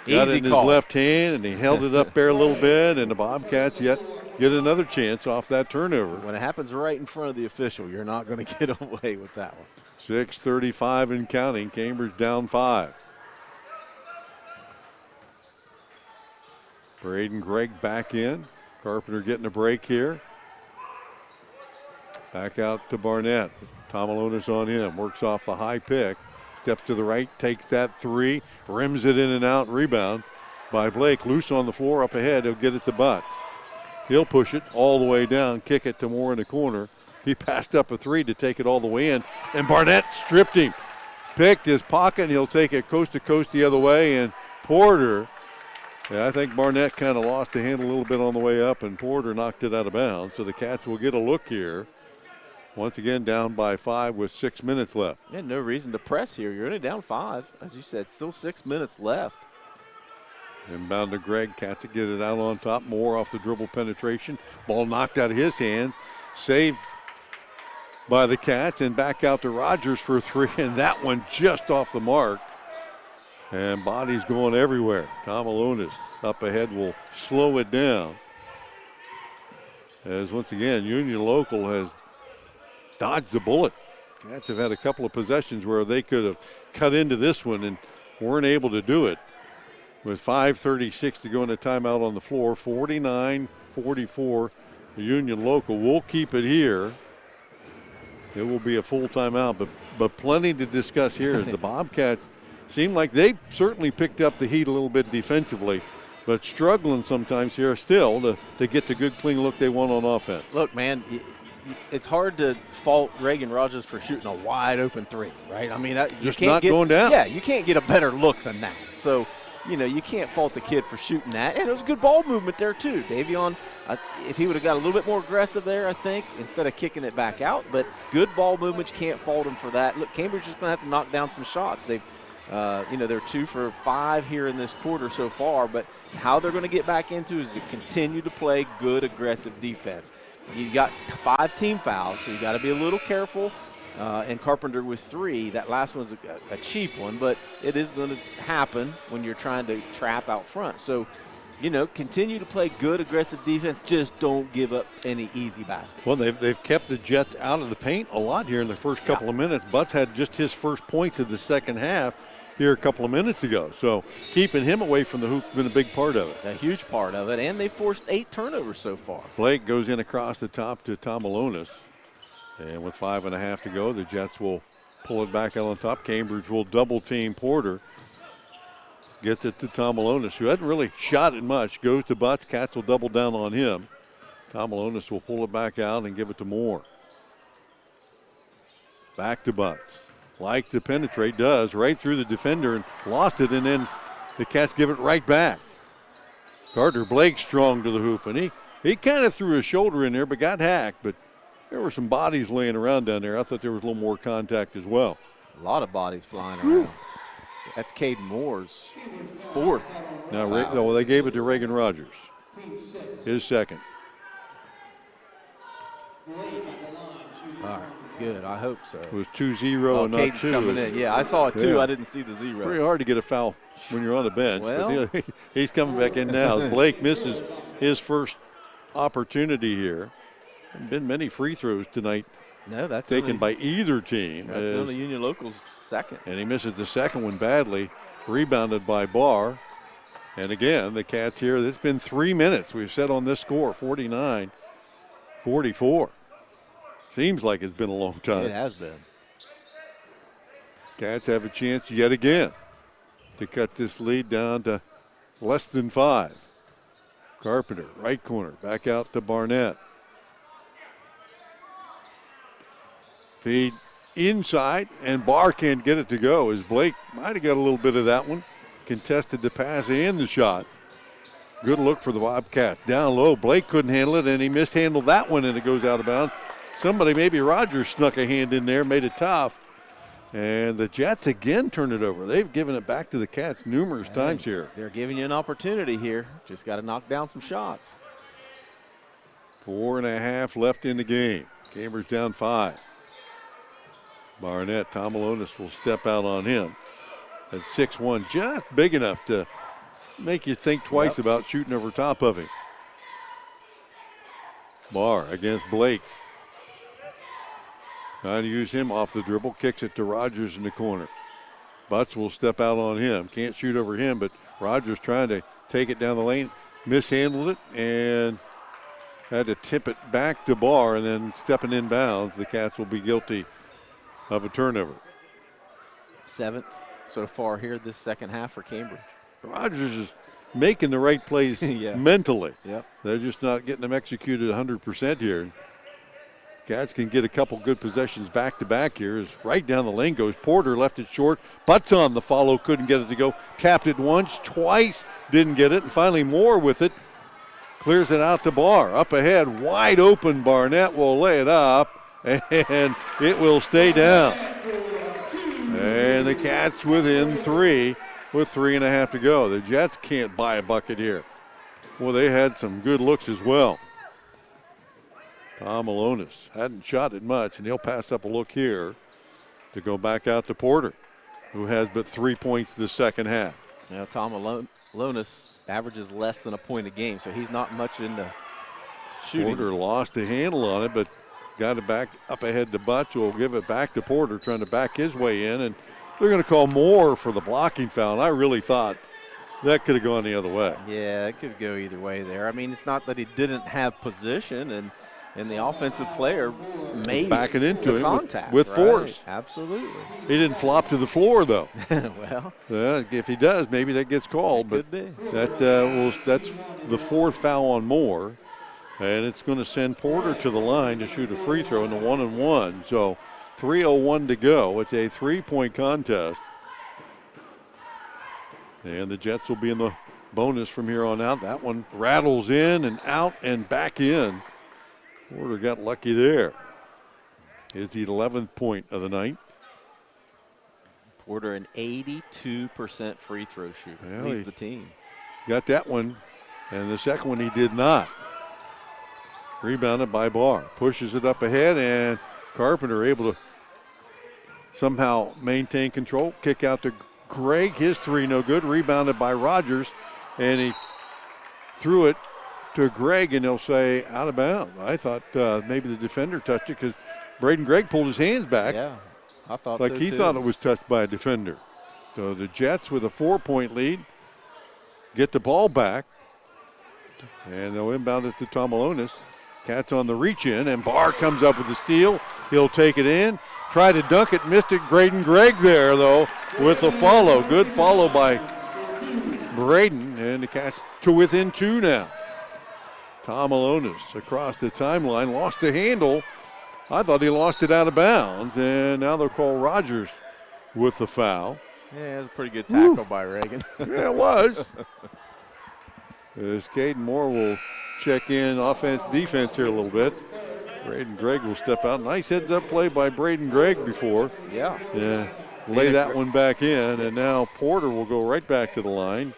Got it in his left hand, and he held it up there a little bit, and the Bobcats yet get another chance off that turnover. When it happens right in front of the official, you're not going to get away with that one. 6:35 and counting. Cambridge down 5. Braden Gregg back in. Carpenter getting a break here. Back out to Barnett. Tom Alonis on him. Works off the high pick. Steps to the right, takes that three, rims it in and out, rebound by Blake. Loose on the floor up ahead, he'll get it to Butts. He'll push it all the way down, kick it to Moore in the corner. He passed up a three to take it all the way in, and Barnett stripped him. Picked his pocket, and he'll take it coast to coast the other way, and Porter, I think Barnett kind of lost the handle a little bit on the way up, and Porter knocked it out of bounds, so the Cats will get a look here. Once again, down by 5 with 6 minutes left. Yeah, no reason to press here. You're only down 5. As you said, still 6 minutes left. Inbound to Gregg. Cats get it out on top. Moore off the dribble penetration. Ball knocked out of his hand. Saved by the Cats, and back out to Rogers for a three, and that one just off the mark. And bodies going everywhere. Tom Alonis up ahead will slow it down. As once again, Union Local has dodged the bullet. Cats have had a couple of possessions where they could have cut into this one and weren't able to do it. With 5:36 to go in a timeout on the floor, 49-44, the Union Local will keep it here. It will be a full timeout, but plenty to discuss here as the Bobcats seem like they certainly picked up the heat a little bit defensively, but struggling sometimes here still to get the good clean look they want on offense. Look, man, it's hard to fault Reagan Rogers for shooting a wide open three, right? I mean, just not going down. Yeah, you can't get a better look than that. So, you can't fault the kid for shooting that. And it was good ball movement there, too. Davion, if he would have got a little bit more aggressive there, I think, instead of kicking it back out. But good ball movement, you can't fault him for that. Look, Cambridge is going to have to knock down some shots. They've, they're 2 for 5 here in this quarter so far. But how they're going to get back into is to continue to play good, aggressive defense. You got 5 team fouls, so you got to be a little careful. And Carpenter with 3. That last one's a cheap one, but it is going to happen when you're trying to trap out front. So, continue to play good, aggressive defense. Just don't give up any easy baskets. Well, they've kept the Jets out of the paint a lot here in the first couple of minutes. Butts had just his first points of the second half here a couple of minutes ago. So keeping him away from the hoop's been a big part of it. A huge part of it, and they forced 8 turnovers so far. Blake goes in across the top to Tom Alonis. And with 5.5 to go, the Jets will pull it back out on top. Cambridge will double team Porter. Gets it to Tom Alonis, who hadn't really shot it much. Goes to Butts. Cats will double down on him. Tom Alonis will pull it back out and give it to Moore. Back to Butts. Like to penetrate, does, right through the defender and lost it, and then the Cats give it right back. Carter Blake strong to the hoop, and he kind of threw his shoulder in there but got hacked, but There were some bodies laying around down there. I thought there was a little more contact as well. A lot of bodies flying around. That's Caden Moore's fourth. Now, they gave it to Reagan Rogers. His second. All right, good. I hope so. It was 2-0 and not Caden's 2. coming in. Yeah, I saw it too. Yeah. I didn't see the 0. Pretty hard to get a foul when you're on the bench. Well. But he's coming back in now. Blake misses his first opportunity here. There been many free throws tonight. No, that's taken by either team. That's only Union Local's second. And he misses the second one badly. Rebounded by Barr. And again, the Cats here, it's been 3 minutes. We've said on this score, 49-44. Seems like it's been a long time. It has been. Cats have a chance yet again to cut this lead down to less than 5. Carpenter, right corner, back out to Barnett. Feed inside, and Barr can't get it to go as Blake might have got a little bit of that one. Contested the pass and the shot. Good look for the Bobcats. Down low, Blake couldn't handle it, and he mishandled that one, and it goes out of bounds. Somebody, maybe Rogers, snuck a hand in there, made it tough. And the Jets again turn it over. They've given it back to the Cats numerous times here. They're giving you an opportunity here. Just got to knock down some shots. 4.5 left in the game. Cambridge down 5. Barnett, Tom Malonis will step out on him at 6'1", just big enough to make you think twice about shooting over top of him. Barr against Blake. Trying to use him off the dribble, kicks it to Rogers in the corner. Butts will step out on him. Can't shoot over him, but Rogers trying to take it down the lane. Mishandled it and had to tip it back to Barr, and then stepping in bounds, the Cats will be guilty of a turnover. 7th so far here this second half for Cambridge. Rogers is making the right plays mentally. Yep. They're just not getting them executed 100% here. Cats can get a couple good possessions back-to-back here. As right down the lane goes Porter, left it short. Butts on the follow, couldn't get it to go. Tapped it once, twice, didn't get it. And finally Moore with it. Clears it out to Barr. Up ahead, wide open. Barnett will lay it up, and it will stay down. And the Cats within 3 with 3.5 to go. The Jets can't buy a bucket here. Well, they had some good looks as well. Tom Malonis hadn't shot it much, and he'll pass up a look here to go back out to Porter, who has but 3 points this second half. Now, Tom Malonis averages less than a point a game, so he's not much into shooting. Porter lost the handle on it, but got it back up ahead to Butch, who will give it back to Porter, trying to back his way in, and they're going to call Moore for the blocking foul. And I really thought that could have gone the other way. Yeah, it could go either way there. I mean, it's not that he didn't have position, and the offensive player made backing into the it contact with force. Right. Absolutely. He didn't flop to the floor, though. Well, if he does, maybe that gets called. Could be. That's the 4th foul on Moore, and it's going to send Porter to the line to shoot a free throw in the 1-and-1. So 3:01 to go. It's a 3-point contest, and the Jets will be in the bonus from here on out. That one rattles in and out and back in. Porter got lucky there. Is the 11th point of the night. Porter an 82% free throw shooter. Well, leads the team. Got that one, and the second one he did not. Rebounded by Barr. Pushes it up ahead, and Carpenter able to somehow maintain control. Kick out to Gregg. His 3 no good. Rebounded by Rogers, and he threw it to Gregg, and they'll say out of bounds. I thought maybe the defender touched it because Braden Gregg pulled his hands back. Yeah, I thought like so he too. thought it was touched by a defender. So the Jets with a 4-point lead get the ball back, and they'll inbound it to Tom Malonis. Cats on the reach in, and Barr comes up with the steal. He'll take it in, try to dunk it, missed it. Braden Gregg there, though, with the follow. Good follow by Braden, and the Cats to within 2 now. Tom Malonis across the timeline, lost the handle. I thought he lost it out of bounds, and now they'll call Rogers with the foul. Yeah, it was a pretty good tackle by Reagan. Yeah, it was. As Caden Moore will check in offense, defense here a little bit. Braden Gregg will step out. Nice heads-up play by Braden Gregg before. Yeah. Yeah. Lay that one back in, and now Porter will go right back to the line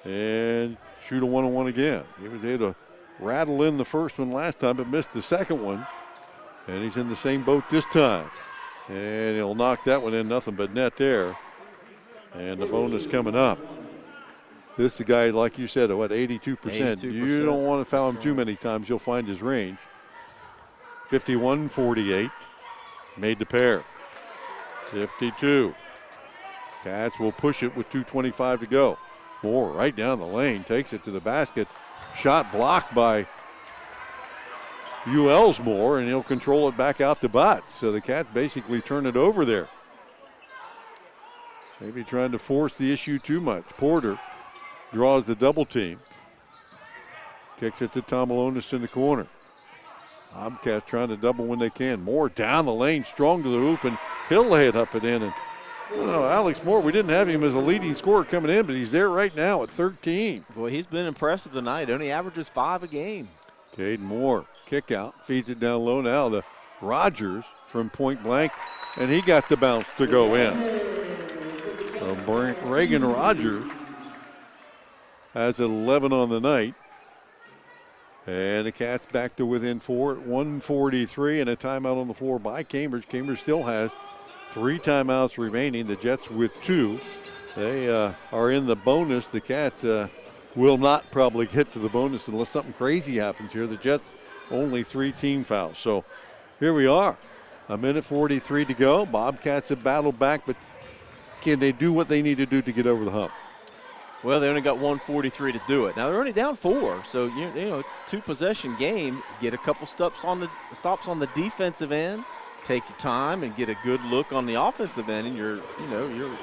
and shoot a one-on-one again. He was able to rattle in the first one last time, but missed the second one. And he's in the same boat this time. And he'll knock that one in, nothing but net there. And the bonus coming up. This is a guy, like you said, what, 82%. You don't want to foul him too many times. You'll find his range. 51-48. Made the pair. 52. Cats will push it with 2:25 to go. Moore right down the lane, takes it to the basket. Shot blocked by UL's Moore, and he'll control it back out to Butts. So the Cats basically turn it over there. Maybe trying to force the issue too much. Porter draws the double team. Kicks it to Tomalonis in the corner. Bobcats trying to double when they can. Moore down the lane, strong to the hoop, and he'll lay it up and in. And Alex Moore, we didn't have him as a leading scorer coming in, but he's there right now at 13. Boy, he's been impressive tonight. Only averages 5 a game. Caden Moore, kick out, feeds it down low now to Rogers from point blank, and he got the bounce to go in. So Reagan Rogers has 11 on the night. And the Cats back to within 4 at 1:43, and a timeout on the floor by Cambridge. Cambridge still has 3 timeouts remaining. The Jets with 2. They are in the bonus. The Cats will not probably get to the bonus unless something crazy happens here. The Jets only 3 team fouls. So here we are. 1:43 to go. Bobcats have battled back, but can they do what they need to do to get over the hump? Well, they only got 1:43 to do it. Now they're only down 4, so you know it's a 2-possession game. Get a couple stops on the defensive end. Take your time and get a good look on the offensive end, and you're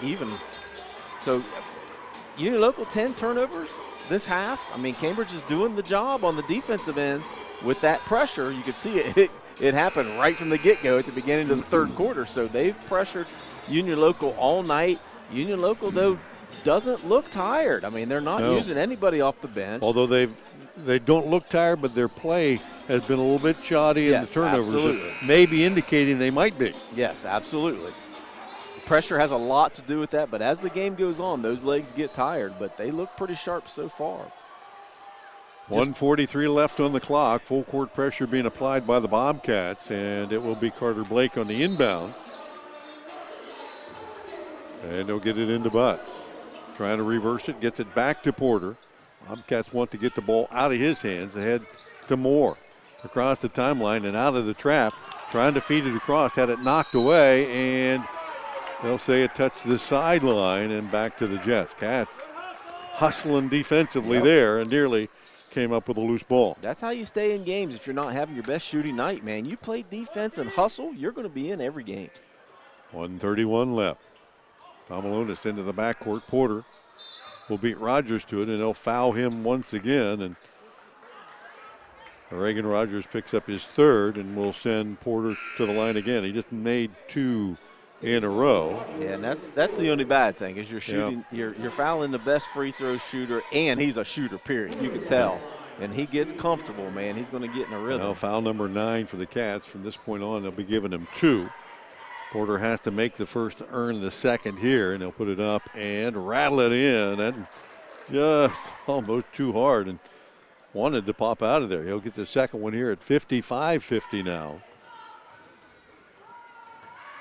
even. So, Union Local 10 turnovers this half. I mean, Cambridge is doing the job on the defensive end with that pressure. You could see it happened right from the get-go at the beginning of the third quarter. So they've pressured Union Local all night. Union Local, though, doesn't look tired. I mean, they're not using anybody off the bench. Although they don't look tired, but their play has been a little bit shoddy, and the turnovers may be indicating they might be. Yes, absolutely. Pressure has a lot to do with that, but as the game goes on, those legs get tired, but they look pretty sharp so far. 1:43 left on the clock. Full court pressure being applied by the Bobcats, and it will be Carter Blake on the inbound. And they'll get it into Butts. Trying to reverse it, gets it back to Porter. Bobcats want to get the ball out of his hands, ahead to Moore. Across the timeline and out of the trap. Trying to feed it across, had it knocked away, and they'll say it touched the sideline and back to the Jets. Cats hustling defensively there and nearly came up with a loose ball. That's how you stay in games if you're not having your best shooting night, man. You play defense and hustle, you're going to be in every game. 1:31 left. Tomalonis into the backcourt. Porter will beat Rogers to it, and they'll foul him once again. And Reagan Rogers picks up his third and will send Porter to the line again. He just made 2 in a row. Yeah, and that's the only bad thing is you're shooting. You're fouling the best free throw shooter, and he's a shooter. Period. You can tell. And he gets comfortable, man. He's going to get in a rhythm. Now foul number 9 for the Cats. From this point on, they'll be giving him 2. Porter has to make the first to earn the second here, and he'll put it up and rattle it in. And just almost too hard and wanted to pop out of there. He'll get the second one here at 55-50 now.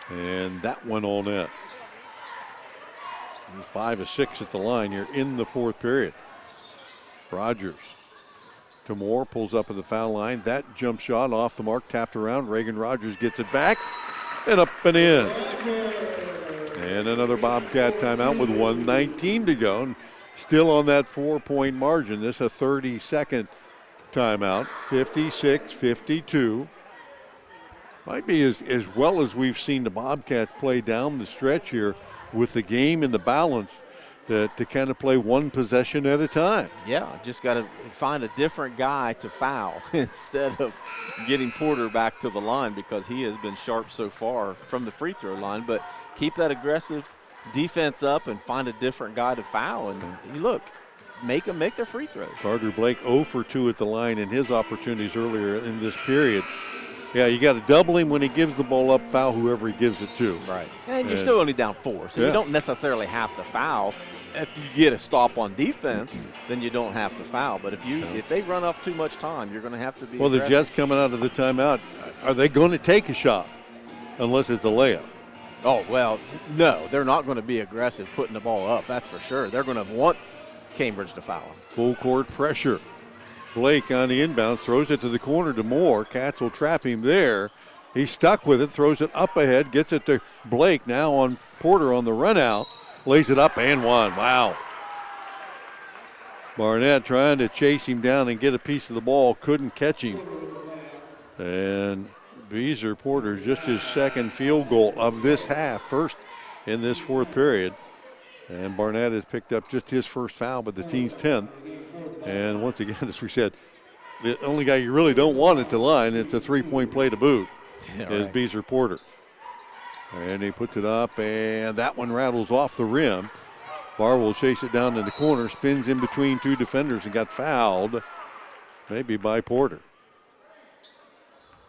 And that one all net. 5 of 6 at the line here in the fourth period. Rogers to Moore, pulls up at the foul line. That jump shot off the mark, tapped around. Reagan Rogers gets it back. And up and in. And another Bobcat timeout with 1:19 to go. And still on that 4-point margin. This a 30-second timeout. 56-52. Might be as well as we've seen the Bobcats play down the stretch here with the game in the balance to kind of play one possession at a time. Yeah, just got to find a different guy to foul instead of getting Porter back to the line because he has been sharp so far from the free throw line. But keep that aggressive defense up and find a different guy to foul. And look, make them make their free throws. Carter Blake 0 for 2 at the line in his opportunities earlier in this period. Yeah, you got to double him when he gives the ball up, foul whoever he gives it to. Right. And you're still only down 4, so you don't necessarily have to foul. If you get a stop on defense, then you don't have to foul. But if they run off too much time, you're going to have to be aggressive. The Jets coming out of the timeout, are they going to take a shot unless it's a layup? Oh, well, no. They're not going to be aggressive putting the ball up, that's for sure. They're going to want Cambridge to foul him. Full court pressure. Blake on the inbound, throws it to the corner to Moore. Katz will trap him there. He's stuck with it, throws it up ahead, gets it to Blake. Now on Porter on the run out. Lays it up and one. Wow. Barnett trying to chase him down and get a piece of the ball. Couldn't catch him. And Beezer Porter, just his second field goal of this half. First in this fourth period. And Barnett has picked up just his first foul, but the team's 10th. And once again, as we said, the only guy you really don't want at the line, it's a three-point play to boot, is Beezer Porter. And he puts it up, and that one rattles off the rim. Barr will chase it down in the corner, spins in between two defenders and got fouled, maybe by Porter.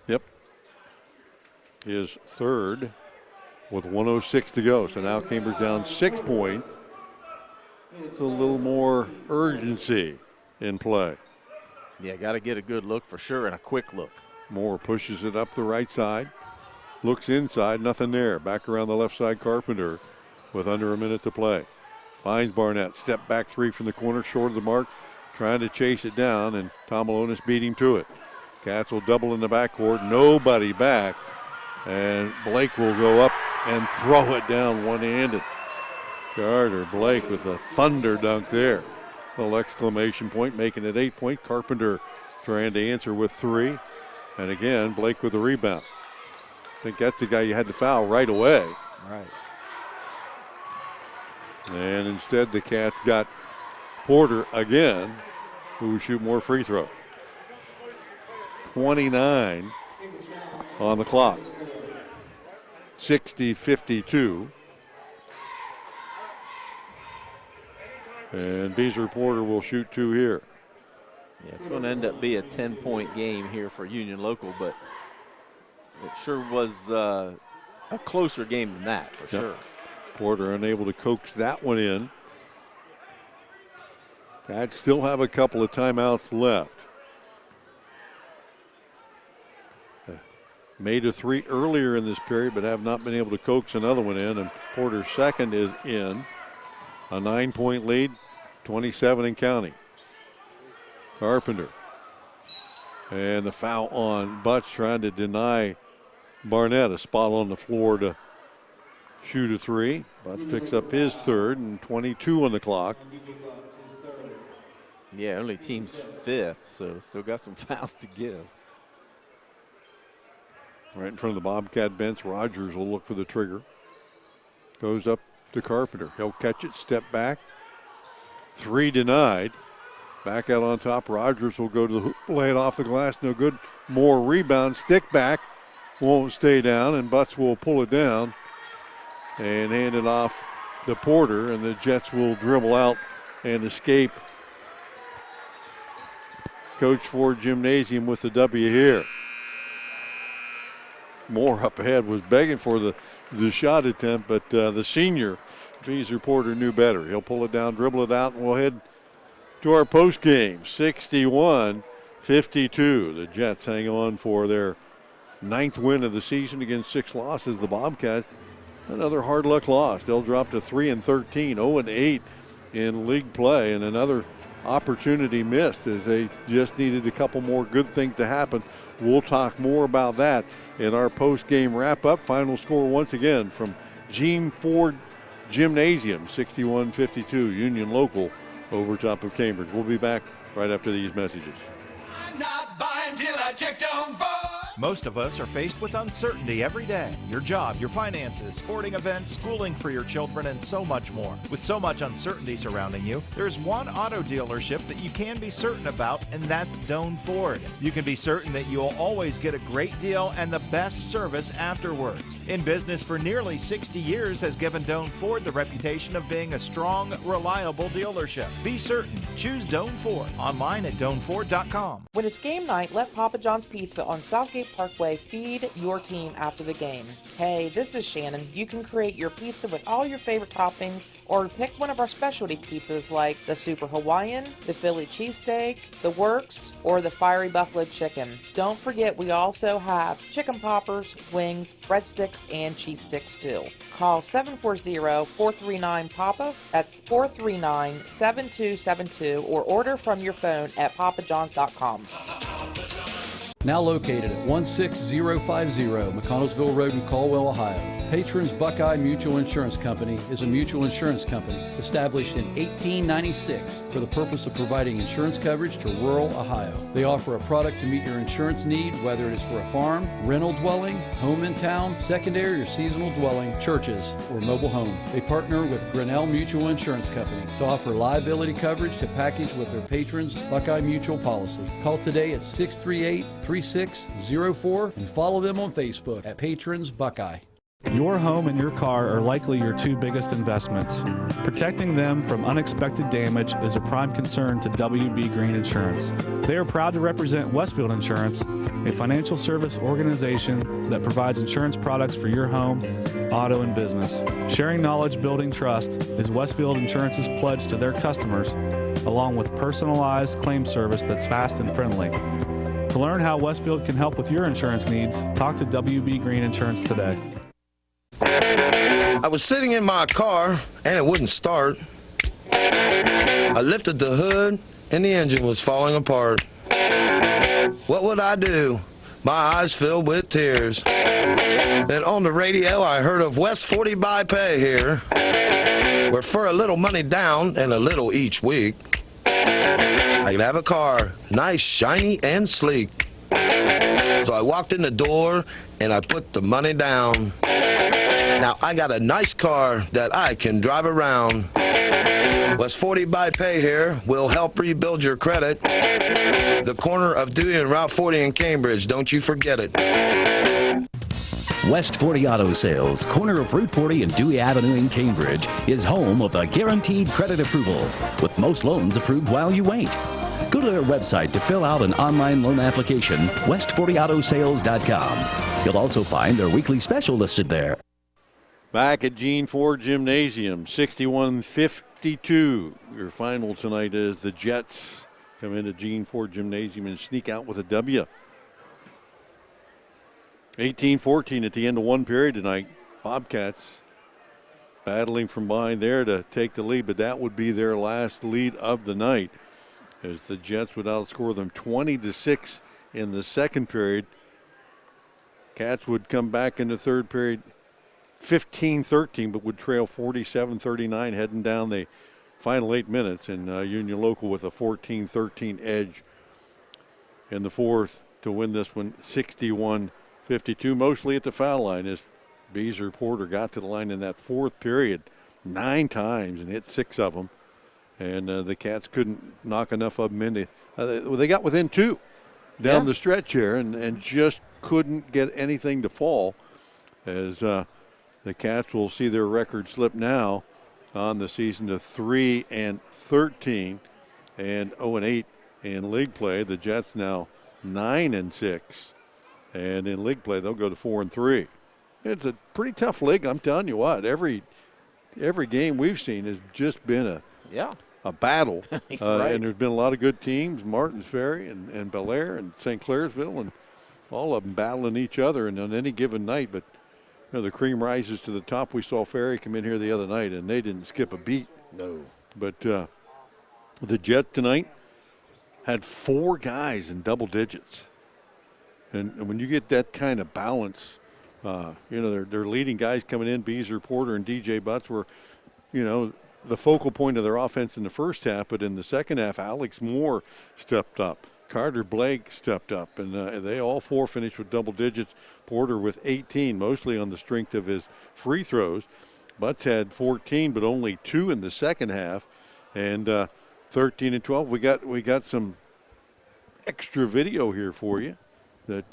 Yep. His third with 1:06 to go. So now Cambridge down 6 points. It's a little more urgency in play. Yeah, got to get a good look for sure and a quick look. Moore pushes it up the right side. Looks inside, nothing there. Back around the left side, Carpenter with under a minute to play. Finds Barnett, step back three from the corner, short of the mark, trying to chase it down, and Tom Malonis beat him to it. Cats will double in the backcourt, nobody back, and Blake will go up and throw it down one-handed. Carter Blake with a thunder dunk there. Little exclamation point, making it 8 point. Carpenter trying to answer with three, and again, Blake with the rebound. I think that's the guy you had to foul right away. Right. And instead the Cats got Porter again, who will shoot more free throws. 29 on the clock. 60-52. And Beezer Porter will shoot two here. Yeah, it's going to end up being a 10-point game here for Union Local, but it sure was a closer game than that, for sure. Porter unable to coax that one in. Cats still have a couple of timeouts left. Made a three earlier in this period, but have not been able to coax another one in. And Porter's second is in. A 9-point lead, 27 and counting. Carpenter. And the foul on Butts, trying to deny Barnett a spot on the floor to shoot a three. Butts picks up his third, and 22 on the clock. Yeah, only team's fifth, so still got some fouls to give. Right in front of the Bobcat bench, Rogers will look for the trigger. Goes up to Carpenter. He'll catch it, step back. Three denied. Back out on top. Rogers will go to the hoop, lay it off the glass. No good. More rebound. Stick back. Won't stay down, and Butts will pull it down and hand it off to Porter, and the Jets will dribble out and escape. Coach Ford Gymnasium with the W here. Moore up ahead was begging for the shot attempt, but the senior, Beezer Porter, knew better. He'll pull it down, dribble it out, and we'll head to our post game. 61-52. The Jets hang on for their 9th win of the season against 6 losses. The Bobcats, another hard luck loss. They'll drop to 3-13, 0-8 in league play, and another opportunity missed as they just needed a couple more good things to happen. We'll talk more about that in our post-game wrap-up. Final score once again from Gene Ford Gymnasium, 61-52, Union Local over top of Cambridge. We'll be back right after these messages. I'm not buying till I check on Ford. Most of us are faced with uncertainty every day. Your job, your finances, sporting events, schooling for your children, and so much more. With so much uncertainty surrounding you, there's one auto dealership that you can be certain about, and that's Doan Ford. You can be certain that you'll always get a great deal and the best service afterwards. In business for nearly 60 years has given Doan Ford the reputation of being a strong, reliable dealership. Be certain. Choose Doan Ford. Online at DoanFord.com. When it's game night, let Papa John's Pizza on Southgate Parkway feed your team after the game. Hey, this is Shannon. You can create your pizza with all your favorite toppings or pick one of our specialty pizzas like the Super Hawaiian, the Philly cheesesteak, the Works, or the Fiery Buffalo Chicken. Don't forget we also have chicken poppers, wings, breadsticks, and cheese sticks too. Call 740-439-PAPA. That's 439-7272 or order from your phone at papajohns.com. Now located at 16050 McConnellsville Road in Caldwell, Ohio. Patrons Buckeye Mutual Insurance Company is a mutual insurance company established in 1896 for the purpose of providing insurance coverage to rural Ohio. They offer a product to meet your insurance need, whether it is for a farm, rental dwelling, home in town, secondary or seasonal dwelling, churches, or mobile home. They partner with Grinnell Mutual Insurance Company to offer liability coverage to package with their patrons' Buckeye Mutual policy. Call today at 638-3604 and follow them on Facebook at Patrons Buckeye. Your home and your car are likely your two biggest investments. Protecting them from unexpected damage is a prime concern to WB Green Insurance. They are proud to represent Westfield Insurance, a financial service organization that provides insurance products for your home, auto, and business. Sharing knowledge, building trust is Westfield Insurance's pledge to their customers, along with personalized claim service that's fast and friendly. To learn how Westfield can help with your insurance needs, talk to WB Green Insurance today. I was sitting in my car and it wouldn't start. I lifted the hood and the engine was falling apart. What would I do? My eyes filled with tears. Then on the radio I heard of West 40 by Pay here, where for a little money down and a little each week, I could have a car, nice, shiny, and sleek. So I walked in the door and I put the money down. Now I got a nice car that I can drive around. West 40 by Pay here will help rebuild your credit. The corner of Dewey and Route 40 in Cambridge, don't you forget it. West 40 Auto Sales, corner of Route 40 and Dewey Avenue in Cambridge, is home of the guaranteed credit approval, with most loans approved while you wait. Go to their website to fill out an online loan application, west40autosales.com. You'll also find their weekly special listed there. Back at Gene Ford Gymnasium, 61-52. Your final tonight is the Jets come into Gene Ford Gymnasium and sneak out with a W. 18-14 at the end of one period tonight. Bobcats battling from behind there to take the lead, but that would be their last lead of the night, as the Jets would outscore them 20-6 in the second period. Cats would come back in the third period 15-13, but would trail 47-39 heading down the final 8 minutes, and Union Local with a 14-13 edge in the fourth to win this one 61-52, mostly at the foul line, as Beezer Porter got to the line in that fourth period 9 times and hit 6 of them, and the Cats couldn't knock enough of them into. They got within 2 down the stretch here and just couldn't get anything to fall, as the Cats will see their record slip now on the season to 3-13 and 0-8 in league play. The Jets now 9-6, and in league play they'll go to 4-3. It's a pretty tough league. I'm telling you what, every game we've seen has just been a battle, Right. and there's been a lot of good teams, Martins Ferry and Bel Air and St. Clairsville, and all of them battling each other, and on any given night. But you know, the cream rises to the top. We saw Ferry come in here the other night, and they didn't skip a beat. No. But the Jets tonight had 4 guys in double digits. And when you get that kind of balance, you know, their leading guys coming in, Beezer Porter and DJ Butts, were, you know, the focal point of their offense in the first half. But in the second half, Alex Moore stepped up. Carter Blake stepped up, and they all four finished with double digits. Porter with 18, mostly on the strength of his free throws. Butts had 14, but only 2 in the second half, and 13 and 12. We got some extra video here for you that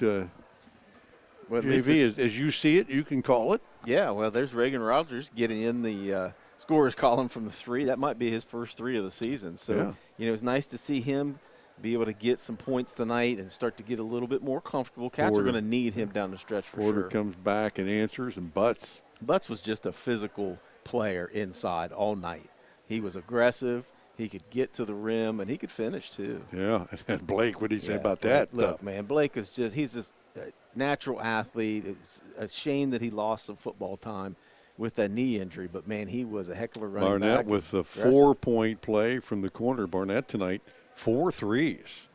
JV, as you see it, you can call it. Yeah, well, there's Reagan Rogers getting in the scorers column from the 3. That might be his first 3 of the season. So, it's nice to see him be able to get some points tonight and start to get a little bit more comfortable. Cats are going to need him down the stretch for Porter sure. comes back and answers, and Butts was just a physical player inside all night. He was aggressive. He could get to the rim, and he could finish too. Yeah, and Blake, what did he say about that? Look, man, Blake is he's just a natural athlete. It's a shame that he lost some football time with that knee injury, but, man, he was a heck of a running back. Barnett with the 4-point play from the corner. Barnett tonight, 4 threes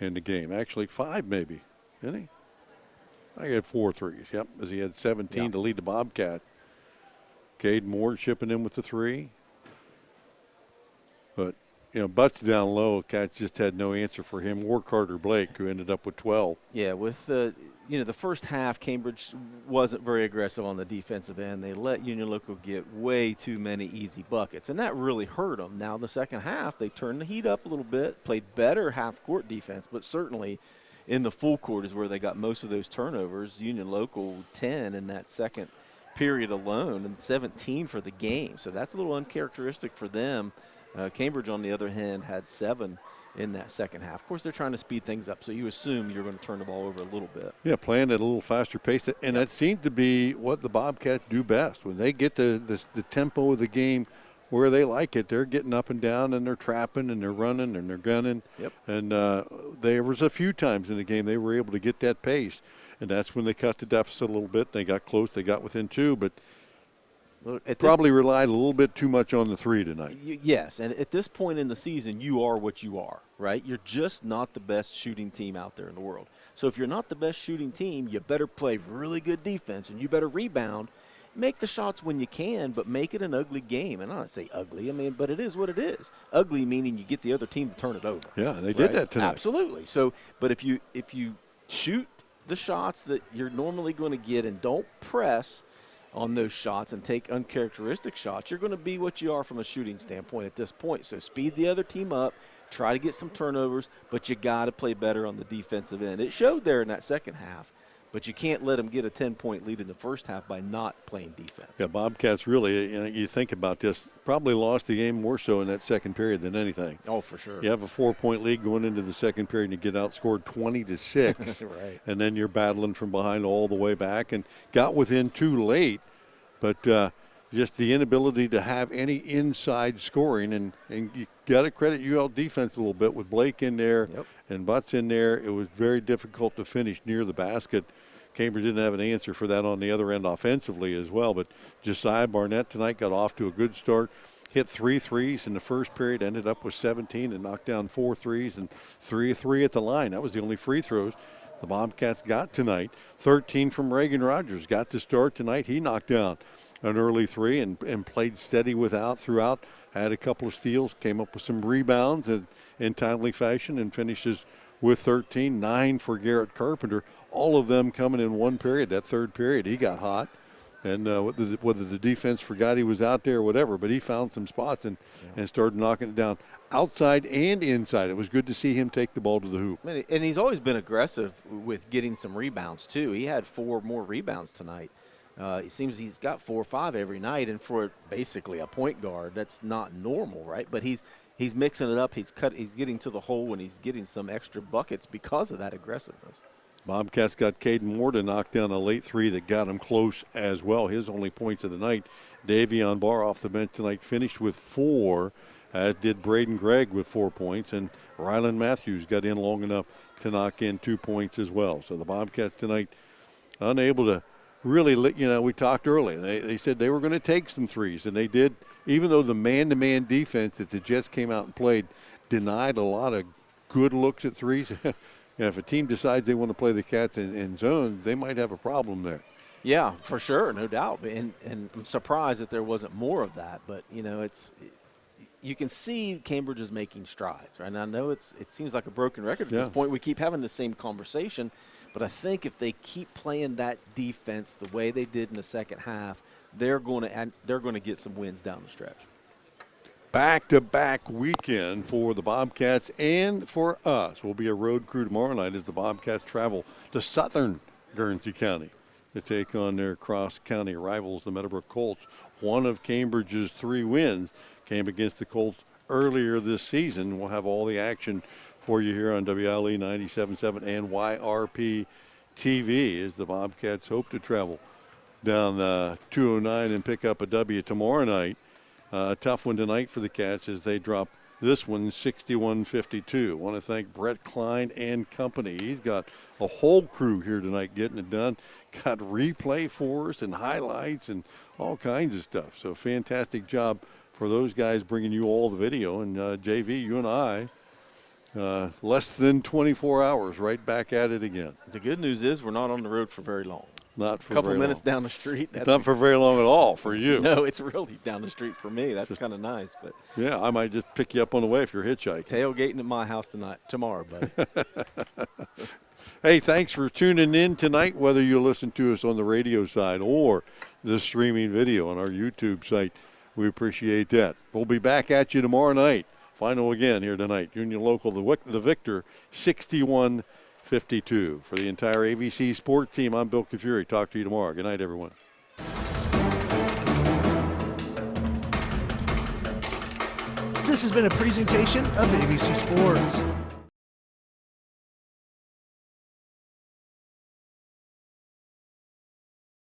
in the game. Actually, 5 maybe, didn't he? I had 4 threes, yep, as he had 17 to lead the Bobcats. Caden Moore chipping in with the 3. But, Butts down low. Cats just had no answer for him or Carter Blake, who ended up with 12. Yeah, with the first half, Cambridge wasn't very aggressive on the defensive end. They let Union Local get way too many easy buckets, and that really hurt them. Now, the second half, they turned the heat up a little bit, played better half-court defense, but certainly in the full court is where they got most of those turnovers. Union Local 10 in that second period alone and 17 for the game. So that's a little uncharacteristic for them. Cambridge, on the other hand, had 7 in that second half. Of course, they're trying to speed things up, so you assume you're going to turn the ball over a little bit. Yeah, playing at a little faster pace. And that seems to be what the Bobcats do best. When they get the tempo of the game where they like it, they're getting up and down, and they're trapping, and they're running, and they're gunning. Yep. And there was a few times in the game they were able to get that pace, and that's when they cut the deficit a little bit. They got close. They got within 2, but probably relied a little bit too much on the 3 tonight. Yes, and at this point in the season, you are what you are, right? You're just not the best shooting team out there in the world. So if you're not the best shooting team, you better play really good defense, and you better rebound. Make the shots when you can, but make it an ugly game. And I don't say ugly, but it is what it is. Ugly meaning you get the other team to turn it over. Yeah, and they did that tonight. Absolutely. So, but if you shoot the shots that you're normally going to get and don't press on those shots and take uncharacteristic shots, you're going to be what you are from a shooting standpoint at this point. So speed the other team up, try to get some turnovers, but you got to play better on the defensive end. It showed there in that second half, but you can't let them get a 10-point lead in the first half by not playing defense. Yeah, Bobcats really, you think about this, probably lost the game more so in that second period than anything. Oh, for sure. You have a 4-point lead going into the second period, and you get outscored 20-6. Right. And then you're battling from behind all the way back and got within 2 late. But just the inability to have any inside scoring, and you got to credit UL defense a little bit with Blake in there and Butts in there. It was very difficult to finish near the basket. Cambridge didn't have an answer for that on the other end offensively as well. But Josiah Barnett tonight got off to a good start. Hit 3 threes in the first period, ended up with 17 and knocked down 4 threes and 3 at the line. That was the only free throws the Bobcats got tonight. 13 from Reagan Rogers. Got to start tonight. He knocked down an early 3 and played steady throughout. Had a couple of steals, came up with some rebounds in timely fashion, and finishes with 13. 9 for Garrett Carpenter. All of them coming in one period. That third period, he got hot. And whether the defense forgot he was out there or whatever, but he found some spots and started knocking it down outside and inside. It was good to see him take the ball to the hoop. And he's always been aggressive with getting some rebounds, too. He had 4 more rebounds tonight. It seems he's got 4 or 5 every night, and for basically a point guard, that's not normal, right? But he's mixing it up. He's getting to the hole, and he's getting some extra buckets because of that aggressiveness. Bobcats got Caden Moore to knock down a late 3 that got him close as well. His only points of the night. Davion Barr off the bench tonight finished with 4, as did Braden Gregg with 4 points, and Rylan Matthews got in long enough to knock in 2 points as well. So the Bobcats tonight unable to really, we talked early. They said they were going to take some threes, and they did, even though the man-to-man defense that the Jets came out and played denied a lot of good looks at threes. If a team decides they want to play the Cats in zone, they might have a problem there. Yeah, for sure, no doubt. And I'm surprised that there wasn't more of that. But, you can see Cambridge is making strides, right? And I know it seems like a broken record at this point. We keep having the same conversation, but I think if they keep playing that defense the way they did in the second half, they're going to get some wins down the stretch. Back-to-back weekend for the Bobcats and for us. We'll be a road crew tomorrow night as the Bobcats travel to southern Guernsey County to take on their cross-county rivals, the Meadowbrook Colts. One of Cambridge's 3 wins came against the Colts earlier this season. We'll have all the action for you here on WILE 97.7 and YRPtv as the Bobcats hope to travel down 209 and pick up a W tomorrow night. Tough one tonight for the Cats as they drop this one 61-52. Want to thank Brett Klein and company. He's got a whole crew here tonight getting it done. Got replay for us and highlights and all kinds of stuff. So fantastic job for those guys bringing you all the video. And JV, you and I, less than 24 hours right back at it again. The good news is we're not on the road for very long. Not for a couple very minutes long. down the street. That's not for very long at all for you. No, it's really down the street for me. That's kind of nice. But yeah, I might just pick you up on the way if you're hitchhiking. Tailgating at my house tomorrow, buddy. Hey, thanks for tuning in tonight, whether you listen to us on the radio side or the streaming video on our YouTube site. We appreciate that. We'll be back at you tomorrow night. Final again here tonight. Union Local, the victor, 61-52. For the entire AVC Sports team, I'm Bill Kafury. Talk to you tomorrow. Good night, everyone. This has been a presentation of AVC Sports.